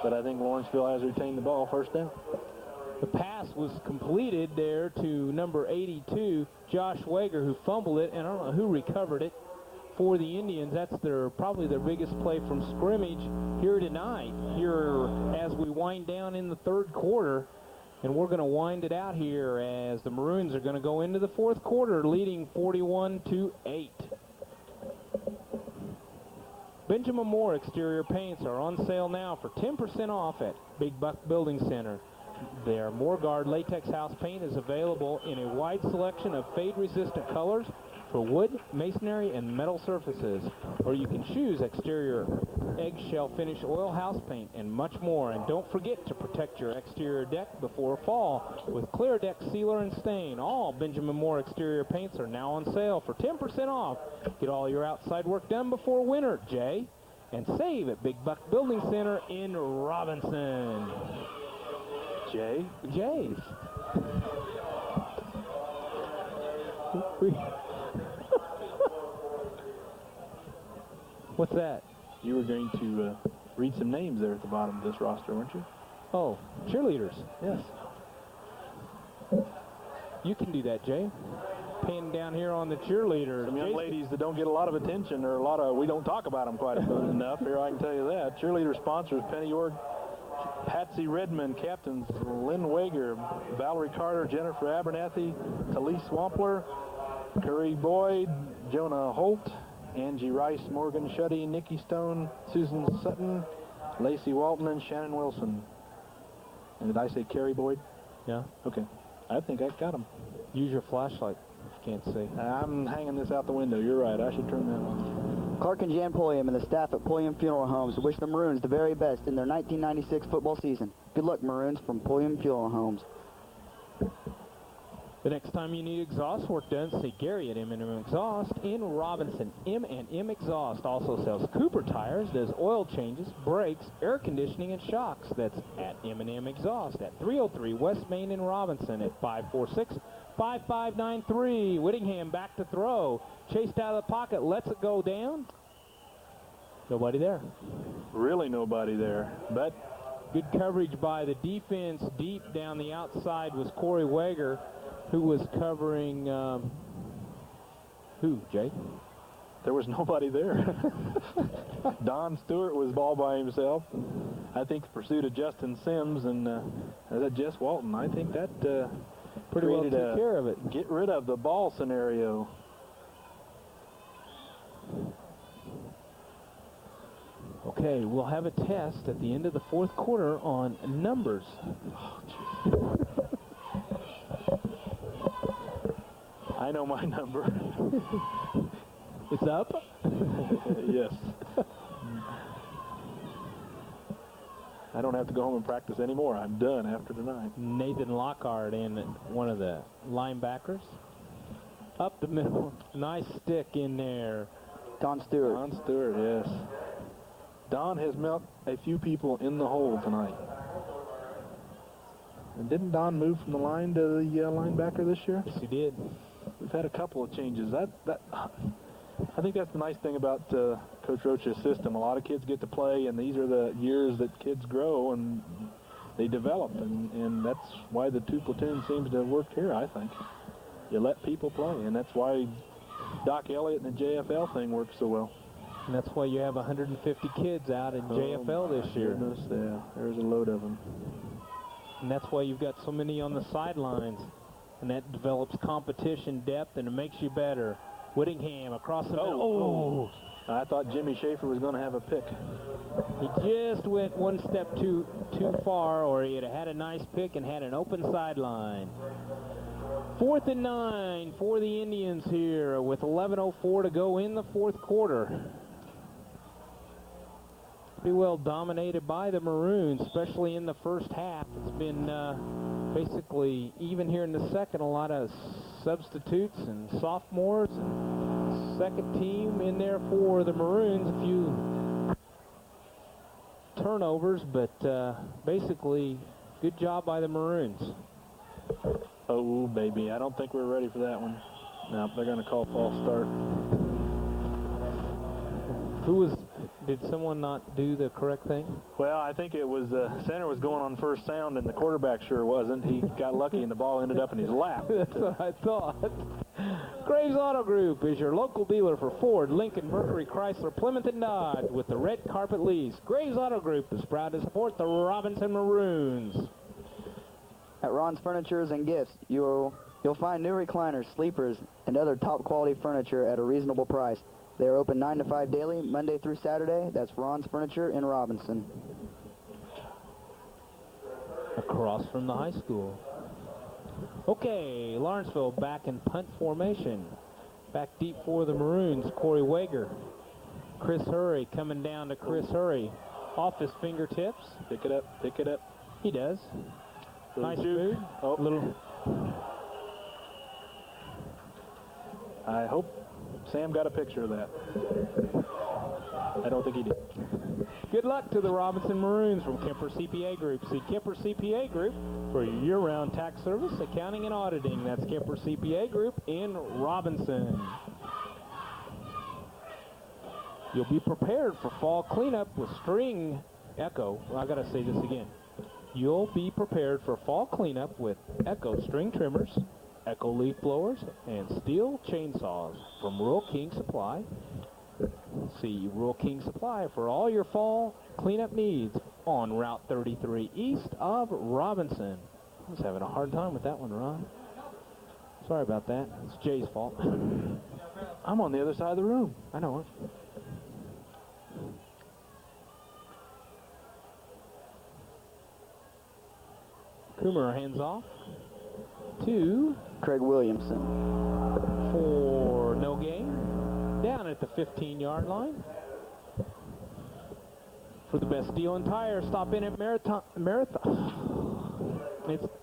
But I think Lawrenceville has retained the ball. First down. The pass was completed there to number 82, Josh Wager, who fumbled it, and I don't know who recovered it for the Indians. That's probably their biggest play from scrimmage here tonight, here as we wind down in the third quarter. And we're going to wind it out here as the Maroons are going to go into the fourth quarter leading 41-8. Benjamin Moore exterior paints are on sale now for 10% off at Big Buck Building Center. Their Moorguard latex house paint is available in a wide selection of fade-resistant colors for wood, masonry, and metal surfaces. Or you can choose exterior eggshell finish oil house paint and much more. And don't forget to protect your exterior deck before fall with Clear Deck Sealer and Stain. All Benjamin Moore exterior paints are now on sale for 10% off. Get all your outside work done before winter, Jay. And save at Big Buck Building Center in Robinson. Jays. What's that? You were going to read some names there at the bottom of this roster, weren't you? Oh, cheerleaders. Yes. You can do that, Jay. Pin down here on the cheerleaders. Some young ladies that don't get a lot of attention, or we don't talk about them quite enough. Here, I can tell you that. Cheerleader sponsors: Penny York, Patsy Redmond, captains Lynn Wager, Valerie Carter, Jennifer Abernathy, Talise Wampler, Curry Boyd, Jonah Holt, Angie Rice, Morgan Shuddy, Nikki Stone, Susan Sutton, Lacey Walton, and Shannon Wilson. And did I say Carrie Boyd? Yeah. Okay. I think I got them. Use your flashlight. Can't see. I'm hanging this out the window. You're right. I should turn that on. Clark and Jan Pulliam and the staff at Pulliam Funeral Homes wish the Maroons the very best in their 1996 football season. Good luck, Maroons, from Pulliam Funeral Homes. The next time you need exhaust work done, see Gary at M&M Exhaust in Robinson. M&M Exhaust also sells Cooper tires, does oil changes, brakes, air conditioning, and shocks. That's at M&M Exhaust at 303 West Main in Robinson at 546-5593. Whittingham back to throw. Chased out of the pocket, lets it go down. Nobody there. Really nobody there. But Good coverage by the defense. Deep down the outside was Corey Wager, who was covering, who, Jake? there was nobody there. Don Stewart was all by himself. I think the pursuit of Justin Sims and Jess Walton. I think that Pretty well created took care of it. Get rid of the ball scenario. Okay, we'll have a test at the end of the fourth quarter on numbers. I know my number. It's up? Yes. I don't have to go home and practice anymore. I'm done after tonight. Nathan Lockhart in one of the linebackers. Up the middle. Nice stick in there. Don Stewart. Don Stewart, yes. Don has met a few people in the hole tonight. And didn't Don move from the line to the linebacker this year? Yes, he did. We've had a couple of changes. I think that's the nice thing about Coach Roach's system. A lot of kids get to play, and these are the years that kids grow and they develop, and that's why the two platoon seems to have worked here, I think. You let people play, and that's why Doc Elliott and the JFL thing works so well. And that's why you have 150 kids out in JFL this year. Goodness, yeah, there's a load of them. And that's why you've got so many on the sidelines. And that develops competition depth, and it makes you better. Whittingham across the middle. Oh! I thought Jimmy Schaefer was going to have a pick. He just went one step too far, or he'd have had a nice pick and had an open sideline. 4th and 9 for the Indians here with 11:04 to go in the fourth quarter. Pretty well dominated by the Maroons, especially in the first half. It's been basically even here in the second. A lot of substitutes and sophomores and second team in there for the Maroons. A few turnovers, but basically good job by the Maroons. Oh, baby, I don't think we're ready for that one. No, they're going to call false start. Did someone not do the correct thing? Well, I think it was center was going on first sound, and the quarterback sure wasn't. He got lucky, and the ball ended up in his lap. That's what I thought. Graves Auto Group is your local dealer for Ford, Lincoln, Mercury, Chrysler, Plymouth, and Dodge with the red carpet lease. Graves Auto Group is proud to support the Robinson Maroons. At Ron's Furnitures and Gifts, you'll find new recliners, sleepers, and other top-quality furniture at a reasonable price. They are open 9 to 5 daily, Monday through Saturday. That's Ron's Furniture in Robinson. Across from the high school. Okay, Lawrenceville back in punt formation. Back deep for the Maroons, Corey Wager. Chris Hurry coming down to Chris Hurry. Off his fingertips. Pick it up, pick it up. He does. Nice juke. move. Oh. Little. I hope Sam got a picture of that. I don't think he did. Good luck to the Robinson Maroons from Kemper CPA Group. See Kemper CPA Group for year-round tax service, accounting, and auditing. That's Kemper CPA Group in Robinson. You'll be prepared for fall cleanup with string Echo. Well, I got to say this again. You'll be prepared for fall cleanup with Echo string trimmers, Echo leaf blowers, and steel chainsaws from Rural King Supply. See Rural King Supply for all your fall cleanup needs on Route 33 east of Robinson. I was having a hard time with that one, Ron. Sorry about that. It's Jay's fault. I'm on the other side of the room. I know it. Coomer hands off to Craig Williamson. for no gain. Down at the 15-yard line. For the best deal in tires, stop in at Marathon.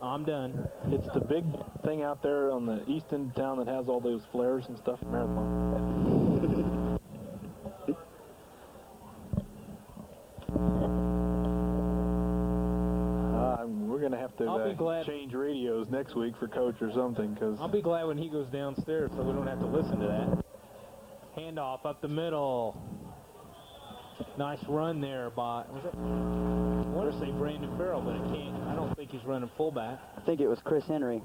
I'm done. It's the big thing out there on the east end of town that has all those flares and stuff. Marathon. We're going to have to change radios next week for Coach or something. Cause I'll be glad when he goes downstairs so we don't have to listen to that. Handoff up the middle. Nice run there by, was it? I want to say Brandon Farrell, but I don't think he's running fullback. I think it was Chris Henry.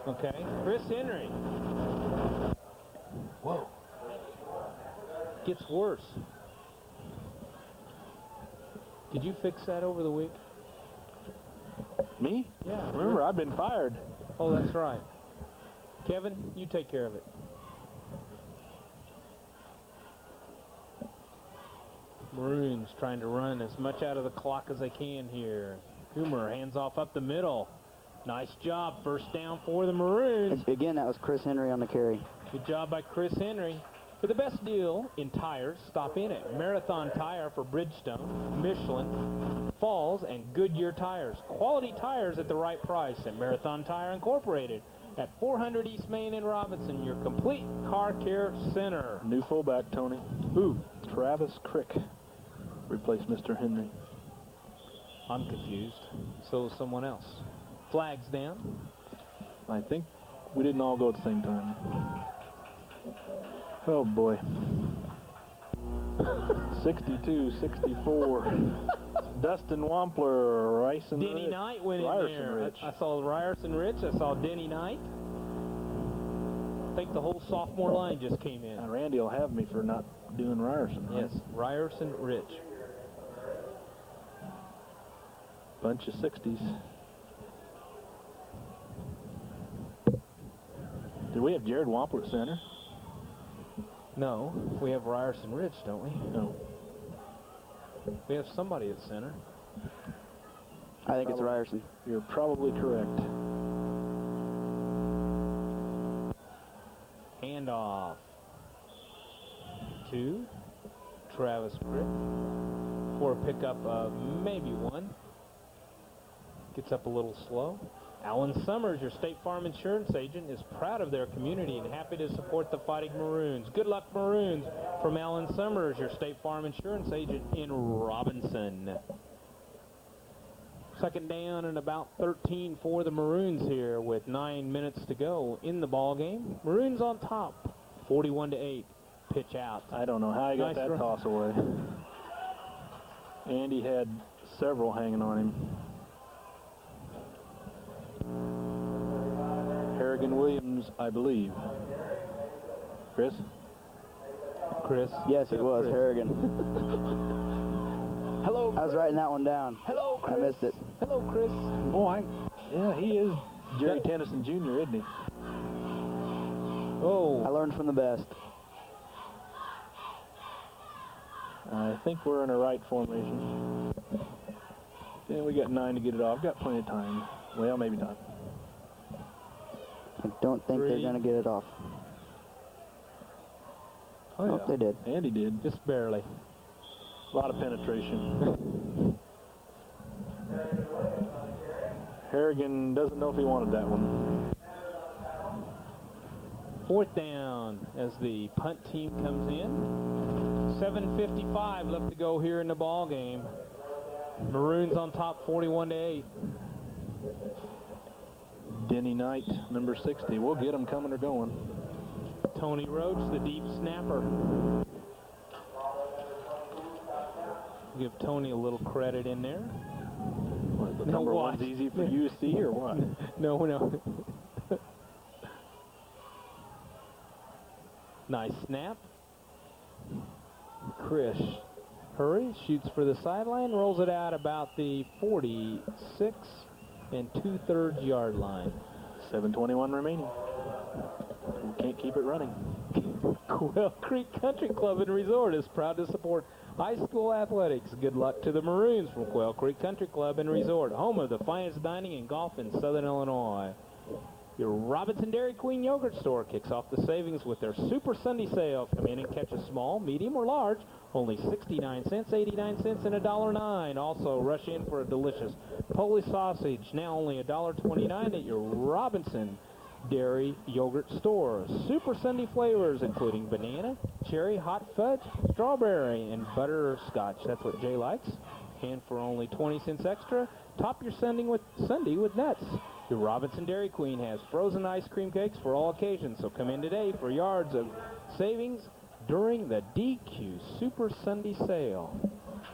Okay, Chris Henry. Whoa. Gets worse. Did you fix that over the week? Me? Yeah. Remember, I've been fired. Oh, that's right. Kevin, you take care of it. Maroons trying to run as much out of the clock as they can here. Coomer hands off up the middle. Nice job. First down for the Maroons. Again, that was Chris Henry on the carry. Good job by Chris Henry. For the best deal in tires, stop in at Marathon Tire for Bridgestone, Michelin, Falls, and Goodyear tires. Quality tires at the right price at Marathon Tire Incorporated at 400 East Main in Robinson, your complete car care center. New fullback, Tony. Who? Travis Crick replaced Mr. Henry. I'm confused. So is someone else. Flags down. I think we didn't all go at the same time. Oh boy. 62-64. Dustin Wampler, Ryerson Denny Rich. Knight went in Ryerson there. Rich. I saw Ryerson Rich. I saw Denny Knight. I think the whole sophomore line just came in. Randy will have me for not doing Ryerson. Right? Yes, Ryerson Rich. Bunch of 60s. Do we have Jared Wampler at center? No, we have Ryerson Rich, don't we? No. We have somebody at center. I think it's Ryerson. You're probably correct. Handoff to Travis Crick for a pickup of maybe one. Gets up a little slow. Alan Summers, your State Farm insurance agent, is proud of their community and happy to support the Fighting Maroons. Good luck, Maroons, from Alan Summers, your State Farm insurance agent in Robinson. Second down and about 13 for the Maroons here with 9 minutes to go in the ball game. Maroons on top, 41-8. Pitch out. I don't know how he got Nice that run. toss away. Andy had several hanging on him. Harrigan Williams, I believe. Chris? Chris? Yes, it Yeah, was Chris. Harrigan. Hello, I was writing that one down. Hello, Chris. I missed it. Hello, Chris. Oh, yeah, he is Jerry Tennyson Jr., isn't he? I Oh, learned from the best. I think we're in a right formation. Yeah, we got 9 to get it off. Got plenty of time. Well, maybe not. I don't think they're 3. going to get it off. Oh, Oh, they did. Andy did. just barely. A lot of penetration. Harrigan doesn't know if he wanted that one. Fourth down as the punt team comes in. 7:55 left to go here in the ball game. Maroons on top, 41-8. Denny Knight, number 60. We'll get him coming or going. Tony Roach, the deep snapper. Give Tony a little credit in there. What, the No, number watch. one's easy for USC or what? No. Nice snap. Chris hurries, shoots for the sideline, rolls it out about the 46 and 2/3 yard line. 7:21 remaining. We can't keep it running. Quail Creek Country Club and Resort is proud to support high school athletics. Good luck to the Maroons from Quail Creek Country Club and Resort, home of the finest dining and golf in Southern Illinois. Your Robinson Dairy Queen yogurt store kicks off the savings with their Super Sunday sale. Come in and catch a small, medium, or large, only 69 cents, 89 cents, and $1.09. Also, rush in for a delicious Polish sausage, now only $1.29 at your Robinson Dairy Yogurt store. Super Sunday flavors, including banana, cherry, hot fudge, strawberry, and butterscotch. That's what Jay likes. And for only 20 cents extra, top your Sunday with nuts. The Robinson Dairy Queen has frozen ice cream cakes for all occasions, so come in today for yards of savings. during the DQ Super Sunday sale.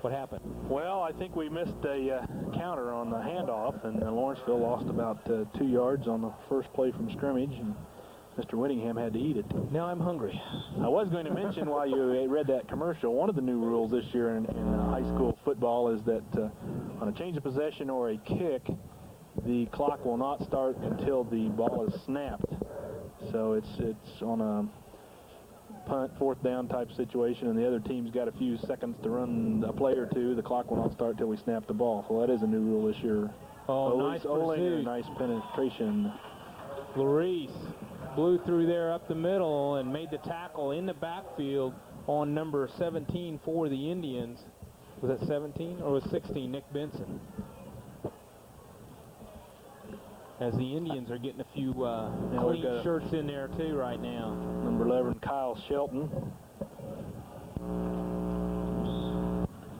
What happened? Well, I think we missed a counter on the handoff, and Lawrenceville lost about 2 yards on the first play from scrimmage, and Mr. Whittingham had to eat it. Now I'm hungry. I was going to mention while you read that commercial, one of the new rules this year in high school football is that on a change of possession or a kick, the clock will not start until the ball is snapped. So it's on a punt, fourth down type situation, and the other team's got a few seconds to run a play or two. The clock will not start until we snap the ball. So that is a new rule this year. Oh, nice pursuit. Nice penetration. Lawrence blew through there up the middle and made the tackle in the backfield on number 17 for the Indians. Was that 17 or was 16? Nick Benson. As the Indians are getting a few clean shirts in there too right now. Number 11, Kyle Shelton.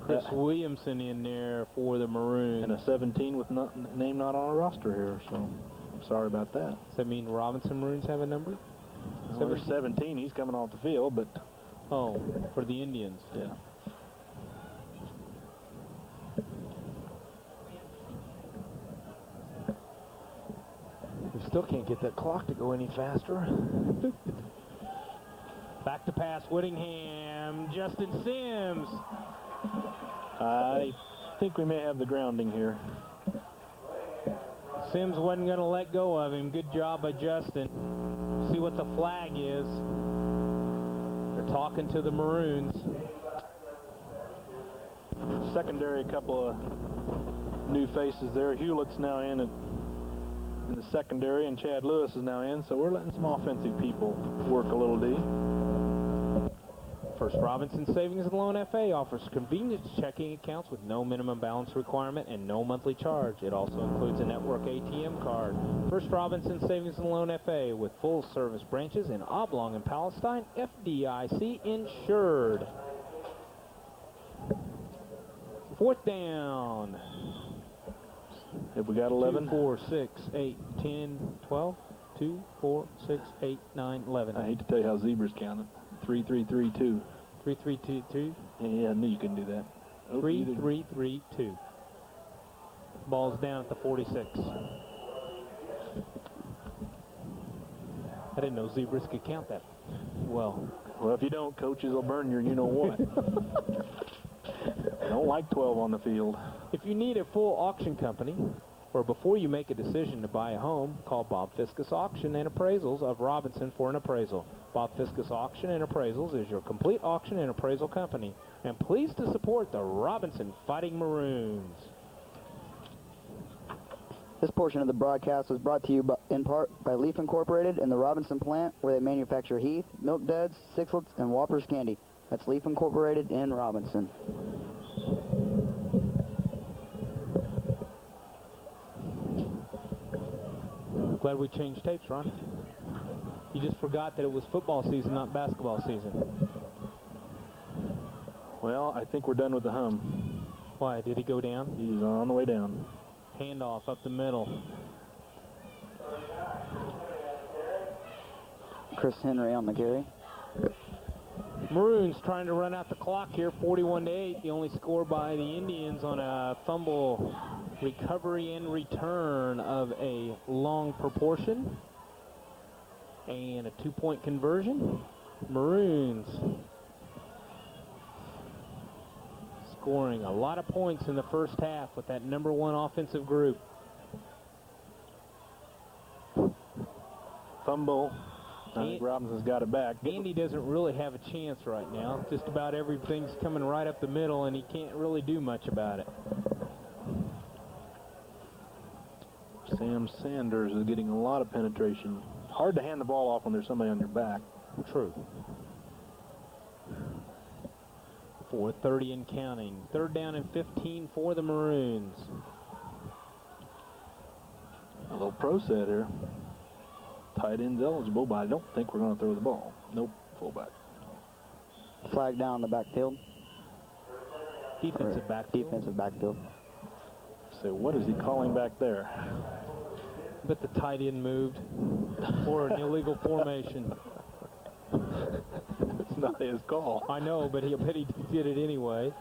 Chris Williamson in there for the Maroons. And a 17 with name not on a roster here, so I'm sorry about that. Does that mean Robinson Maroons have a number? Well, there's 17, he's coming off the field, but... Oh, for the Indians. Yeah. We still can't get that clock to go any faster. Back to pass, Whittingham, Justin Sims. I think we may have the grounding here. Sims wasn't going to let go of him. Good job by Justin. See what the flag is. They're talking to the Maroons. Secondary, a couple of new faces there. Hewlett's now in the secondary, and Chad Lewis is now in, so we're letting some offensive people work a little D. First Robinson Savings and Loan FA offers convenience checking accounts with no minimum balance requirement and no monthly charge. It also includes a network ATM card. First Robinson Savings and Loan FA with full service branches in Oblong and Palestine, FDIC insured. Fourth down. Have we got 11? 2, 4, 6, 8, 10, 12. 2, 4, 6, 8, 9, 11. I hate to tell you how zebras count it. 3, 3, 3, 2. 3, 3, 2, 2. Yeah, I knew you couldn't do that. 3, 3, 3, 2. Ball's down at the 46. I didn't know zebras could count that well. Well, if you don't, coaches will burn your you-know-what. I don't like 12 on the field. If you need a full auction company, or before you make a decision to buy a home, call Bob Fiskus Auction and Appraisals of Robinson for an appraisal. Bob Fiskus Auction and Appraisals is your complete auction and appraisal company, and pleased to support the Robinson Fighting Maroons. This portion of the broadcast was brought to you in part by Leaf Incorporated and the Robinson plant, where they manufacture Heath, Milk Duds, Sixlets, and Whoppers candy. That's Leaf Incorporated in Robinson. Glad we changed tapes, Ron. You just forgot that it was football season, not basketball season. Well, I think we're done with the hum. Why? Did he go down? He's on the way down. Handoff up the middle. Chris Henry on the carry. Maroons trying to run out the clock here, 41-8. The only score by the Indians on a fumble recovery and return of a long proportion. And a 2-point conversion. Maroons scoring a lot of points in the first half with that number one offensive group. Fumble. I think Robinson's got it back. Andy doesn't really have a chance right now. Just about everything's coming right up the middle, and he can't really do much about it. Sam Sanders is getting a lot of penetration. Hard to hand the ball off when there's somebody on your back. True. 4:30 and counting. Third down and 15 for the Maroons. A little pro set here. Tight end's eligible, but I don't think we're going to throw the ball. Nope, fullback. Flag down the backfield. Defensive backfield. Defensive backfield. So what is he calling back there? But the tight end moved for an illegal formation. It's not his call. I know, but he'll bet he did it anyway.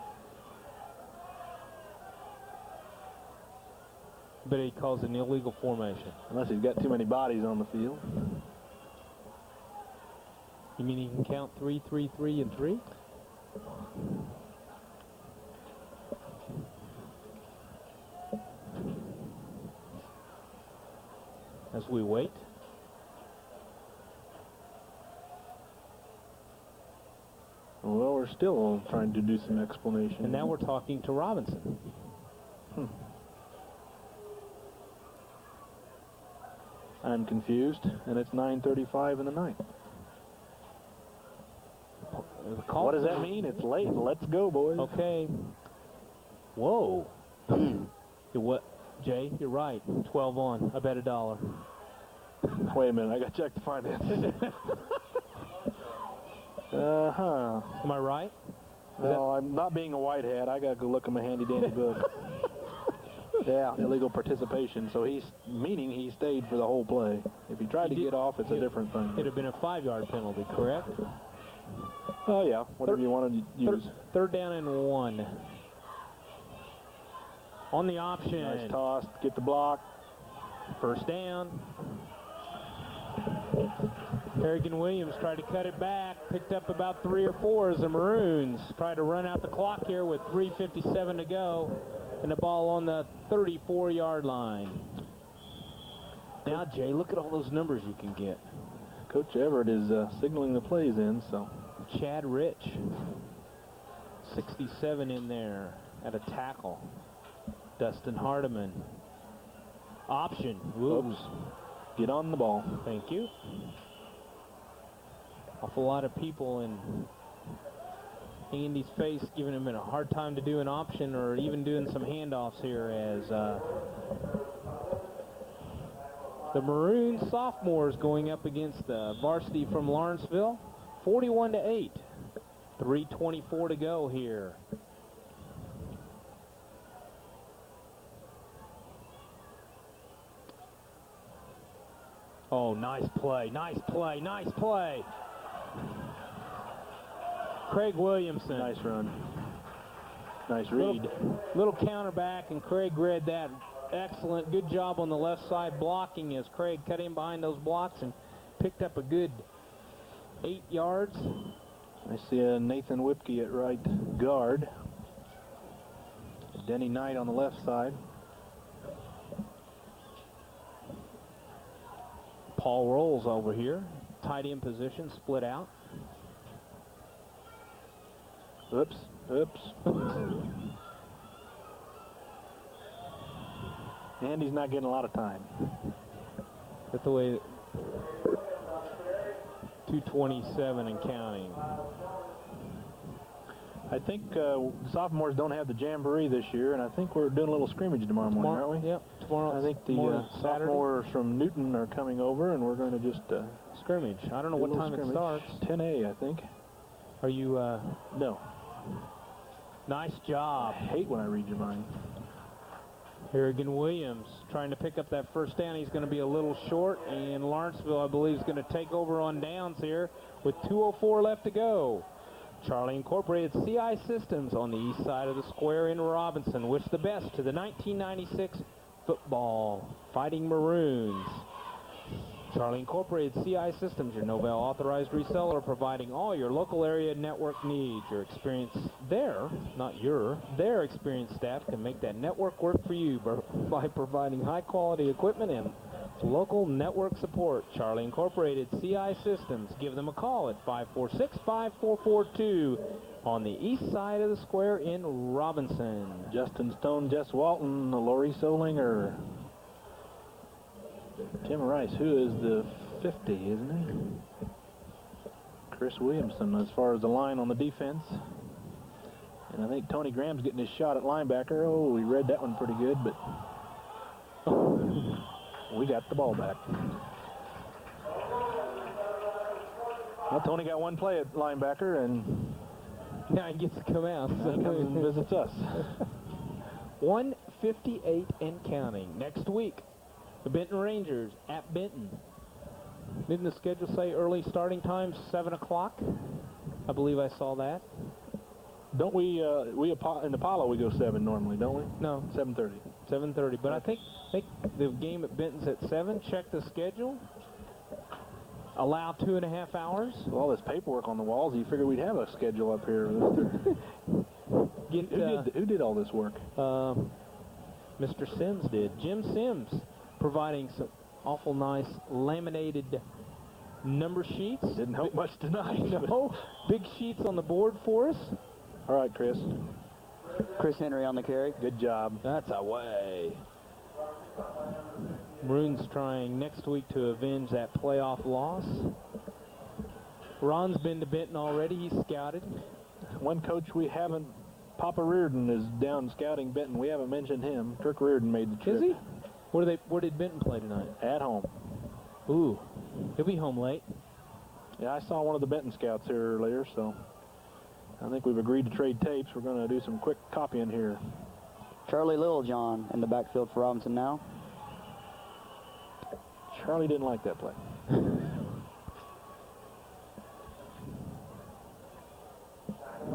But he calls it an illegal formation. Unless he's got too many bodies on the field. You mean he can count 3, 3, 3, and 3? As we wait. Well, we're still trying to do some explanation. And now we're talking to Robinson. I'm confused, and it's 9:35 in the night. What does that mean? It's late. Let's go, boys. Okay. Whoa. What? Jay, you're right. 12 on. I bet $1. Wait a minute. I got to check the finances. Am I right? No, I'm not being a white hat. I got to go look at my handy-dandy book. Yeah, illegal participation. So he's meaning he stayed for the whole play. If he tried to get off, it's a different thing. It'd have been a 5-yard penalty, correct? Oh, yeah. Whatever you want to use. Third down and 1. On the option. Nice toss. Get the block. First down. Harrigan Williams tried to cut it back. Picked up about 3 or 4 as the Maroons tried to run out the clock here with 3:57 to go. And the ball on the 34-yard line. Now, Jay, look at all those numbers you can get. Coach Everett is signaling the plays in, so. Chad Rich, 67 in there at a tackle. Dustin Hardiman. Option. Whoops. Get on the ball. Thank you. Awful lot of people in Andy's face giving him a hard time to do an option or even doing some handoffs here as the Maroon sophomores going up against the varsity from Lawrenceville. 41-8. 3:24 to go here. Oh, nice play, nice play, nice play. Craig Williamson. Nice run. Nice read. Little counter back, and Craig read that. Excellent. Good job on the left side blocking as Craig cut in behind those blocks and picked up a good 8 yards. I see Nathan Whipke at right guard. Denny Knight on the left side. Paul Rolls over here. Tight end position, split out. Oops, oops. Andy's not getting a lot of time. That's the way. 2:27 and counting. I think sophomores don't have the jamboree this year, and I think we're doing a little scrimmage tomorrow morning, aren't we? Yep, tomorrow. I think the sophomores from Newton are coming over, and we're going to just scrimmage. I don't know what time it starts. 10A, I think. Are you? No. Nice job. I hate when I read your mind. Harrigan Williams trying to pick up that first down. He's going to be a little short, and Lawrenceville, I believe, is going to take over on downs here with 2:04 left to go. Charlie Incorporated CI Systems on the east side of the square in Robinson. Wish the best to the 1996 football Fighting Maroons. Charlie Incorporated CI Systems, your Novell authorized reseller, providing all your local area network needs. Your experienced, their experienced staff can make that network work for you by providing high quality equipment and local network support. Charlie Incorporated CI Systems. Give them a call at 546-5442 on the east side of the square in Robinson. Justin Stone, Jess Walton, Lori Solinger. Tim Rice, who is the 50, isn't he? Chris Williamson as far as the line on the defense. And I think Tony Graham's getting his shot at linebacker. Oh, we read that one pretty good, but we got the ball back. Well, Tony got one play at linebacker, and now he gets to come out. So he comes and visits us. 1:58 and counting. Next week, the Benton Rangers at Benton. Didn't the schedule say early starting time, 7 o'clock? I believe I saw that. Don't we in Apollo we go 7 normally, don't we? No, 7:30. 7:30. But I think the game at Benton's at 7. Check the schedule. Allow 2.5 hours. With all this paperwork on the walls, you figure we'd have a schedule up here. Who did all this work? Mr. Sims did. Jim Sims providing some awful nice laminated number sheets. Didn't help much tonight. No, big sheets on the board for us. All right, Chris. Chris Henry on the carry. Good job. That's away. Maroons trying next week to avenge that playoff loss. Ron's been to Benton already. He's scouted. One coach we haven't, Papa Reardon is down scouting Benton. We haven't mentioned him. Kirk Reardon made the trip. Is he? Where did Benton play tonight? At home. Ooh, he'll be home late. Yeah, I saw one of the Benton scouts here earlier, so I think we've agreed to trade tapes. We're going to do some quick copying here. Charlie Littlejohn in the backfield for Robinson now. Charlie didn't like that play.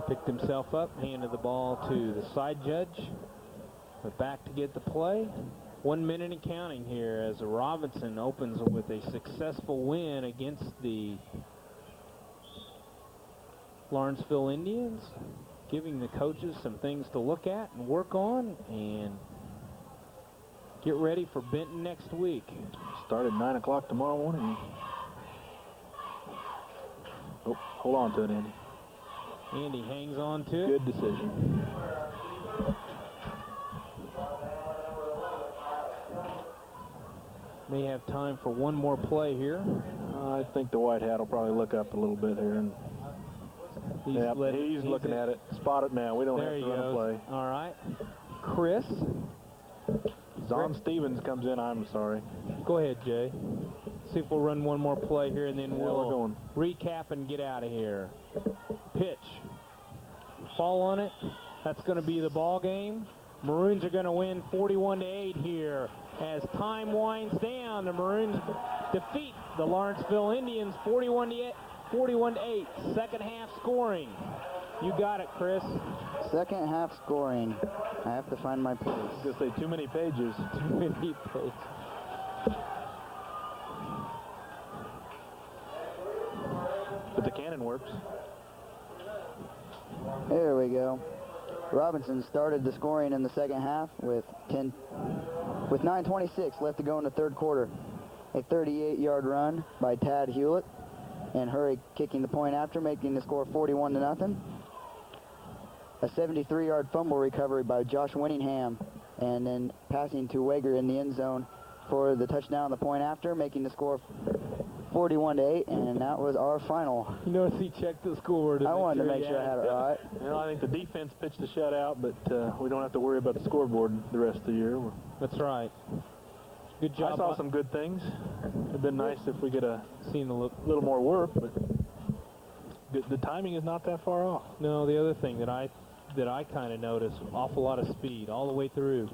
Picked himself up, handed the ball to the side judge. But back to get the play. 1 minute and counting here as Robinson opens with a successful win against the Lawrenceville Indians, giving the coaches some things to look at and work on and get ready for Benton next week. Start at 9 o'clock tomorrow morning. Oh, hold on to it, Andy. Andy hangs on to it. Good decision. May have time for one more play here. I think the white hat will probably look up a little bit here. And he's looking at it. Spot it now. We don't have to run a play. All right. Chris. Zon Stevens comes in. I'm sorry. Go ahead, Jay. See if we'll run one more play here, and then we'll recap and get out of here. Pitch. Fall on it. That's going to be the ball game. Maroons are going to win 41-8 here. As time winds down, the Maroons defeat the Lawrenceville Indians 41-8. Second half scoring. You got it, Chris. Second half scoring. I have to find my place. I was going to say too many pages. Too many pages. But the cannon works. There we go. Robinson started the scoring in the second half with 9:26 left to go in the third quarter. A 38-yard run by Tad Hewlett, and Hurry kicking the point after, making the score 41-0. A 73-yard fumble recovery by Josh Winningham, and then passing to Wager in the end zone for the touchdown, the point after, making the score 41-8, and that was our final. You notice he checked the scoreboard. I wanted to make sure I had it right. I think the defense pitched a shutout, but we don't have to worry about the scoreboard the rest of the year. That's right. Good job. I saw some good things. It'd been nice if we could have seen a little more work, but the timing is not that far off. No, the other thing that I kind of noticed, awful lot of speed all the way through,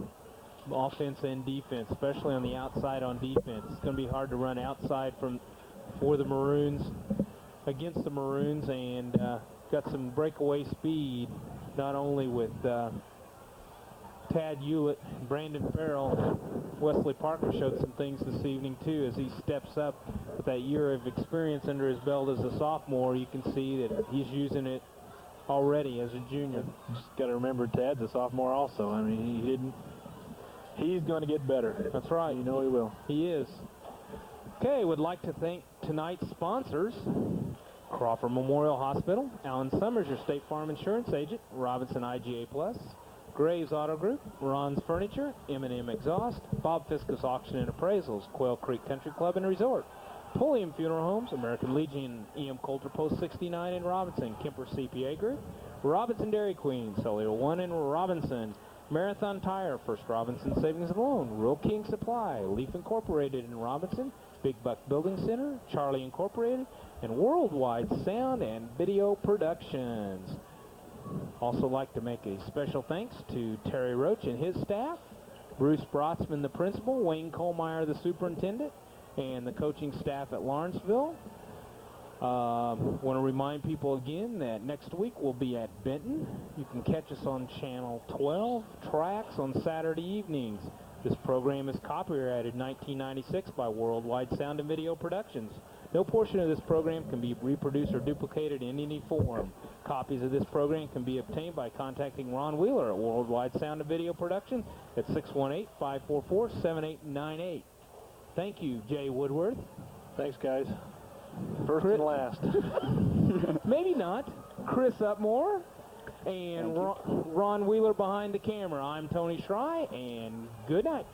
offense and defense, especially on the outside on defense. It's going to be hard to run outside for the Maroons, against the Maroons, and got some breakaway speed, not only with Tad Hewlett, Brandon Farrell. Wesley Parker showed some things this evening too as he steps up with that year of experience under his belt as a sophomore. You can see that he's using it already as a junior. Just got to remember Tad's a sophomore also. I mean, he's going to get better. That's right. You know he will. He is. Okay, would like to thank tonight's sponsors: Crawford Memorial Hospital, Alan Summers, your State Farm Insurance agent, Robinson IGA Plus, Graves Auto Group, Ron's Furniture, M&M Exhaust, Bob Fiskus Auction and Appraisals, Quail Creek Country Club and Resort, Pulliam Funeral Homes, American Legion, E.M. Coulter Post 69 in Robinson, Kemper CPA Group, Robinson Dairy Queen, Cellular One in Robinson, Marathon Tire, First Robinson Savings and Loan, Rural King Supply, Leaf Incorporated in Robinson, Big Buck Building Center, Charlie Incorporated, and Worldwide Sound and Video Productions. Also like to make a special thanks to Terry Roach and his staff, Bruce Brotzman, the principal, Wayne Kohlmeyer, the superintendent, and the coaching staff at Lawrenceville. Want to remind people again that next week we'll be at Benton. You can catch us on Channel 12 Tracks on Saturday evenings. This program is copyrighted 1996 by Worldwide Sound and Video Productions. No portion of this program can be reproduced or duplicated in any form. Copies of this program can be obtained by contacting Ron Wheeler at Worldwide Sound and Video Production at 618-544-7898. Thank you, Jay Woodworth. Thanks, guys. First and last. Maybe not. Chris Upmore and Ron Wheeler behind the camera. I'm Tony Schrei, and good night.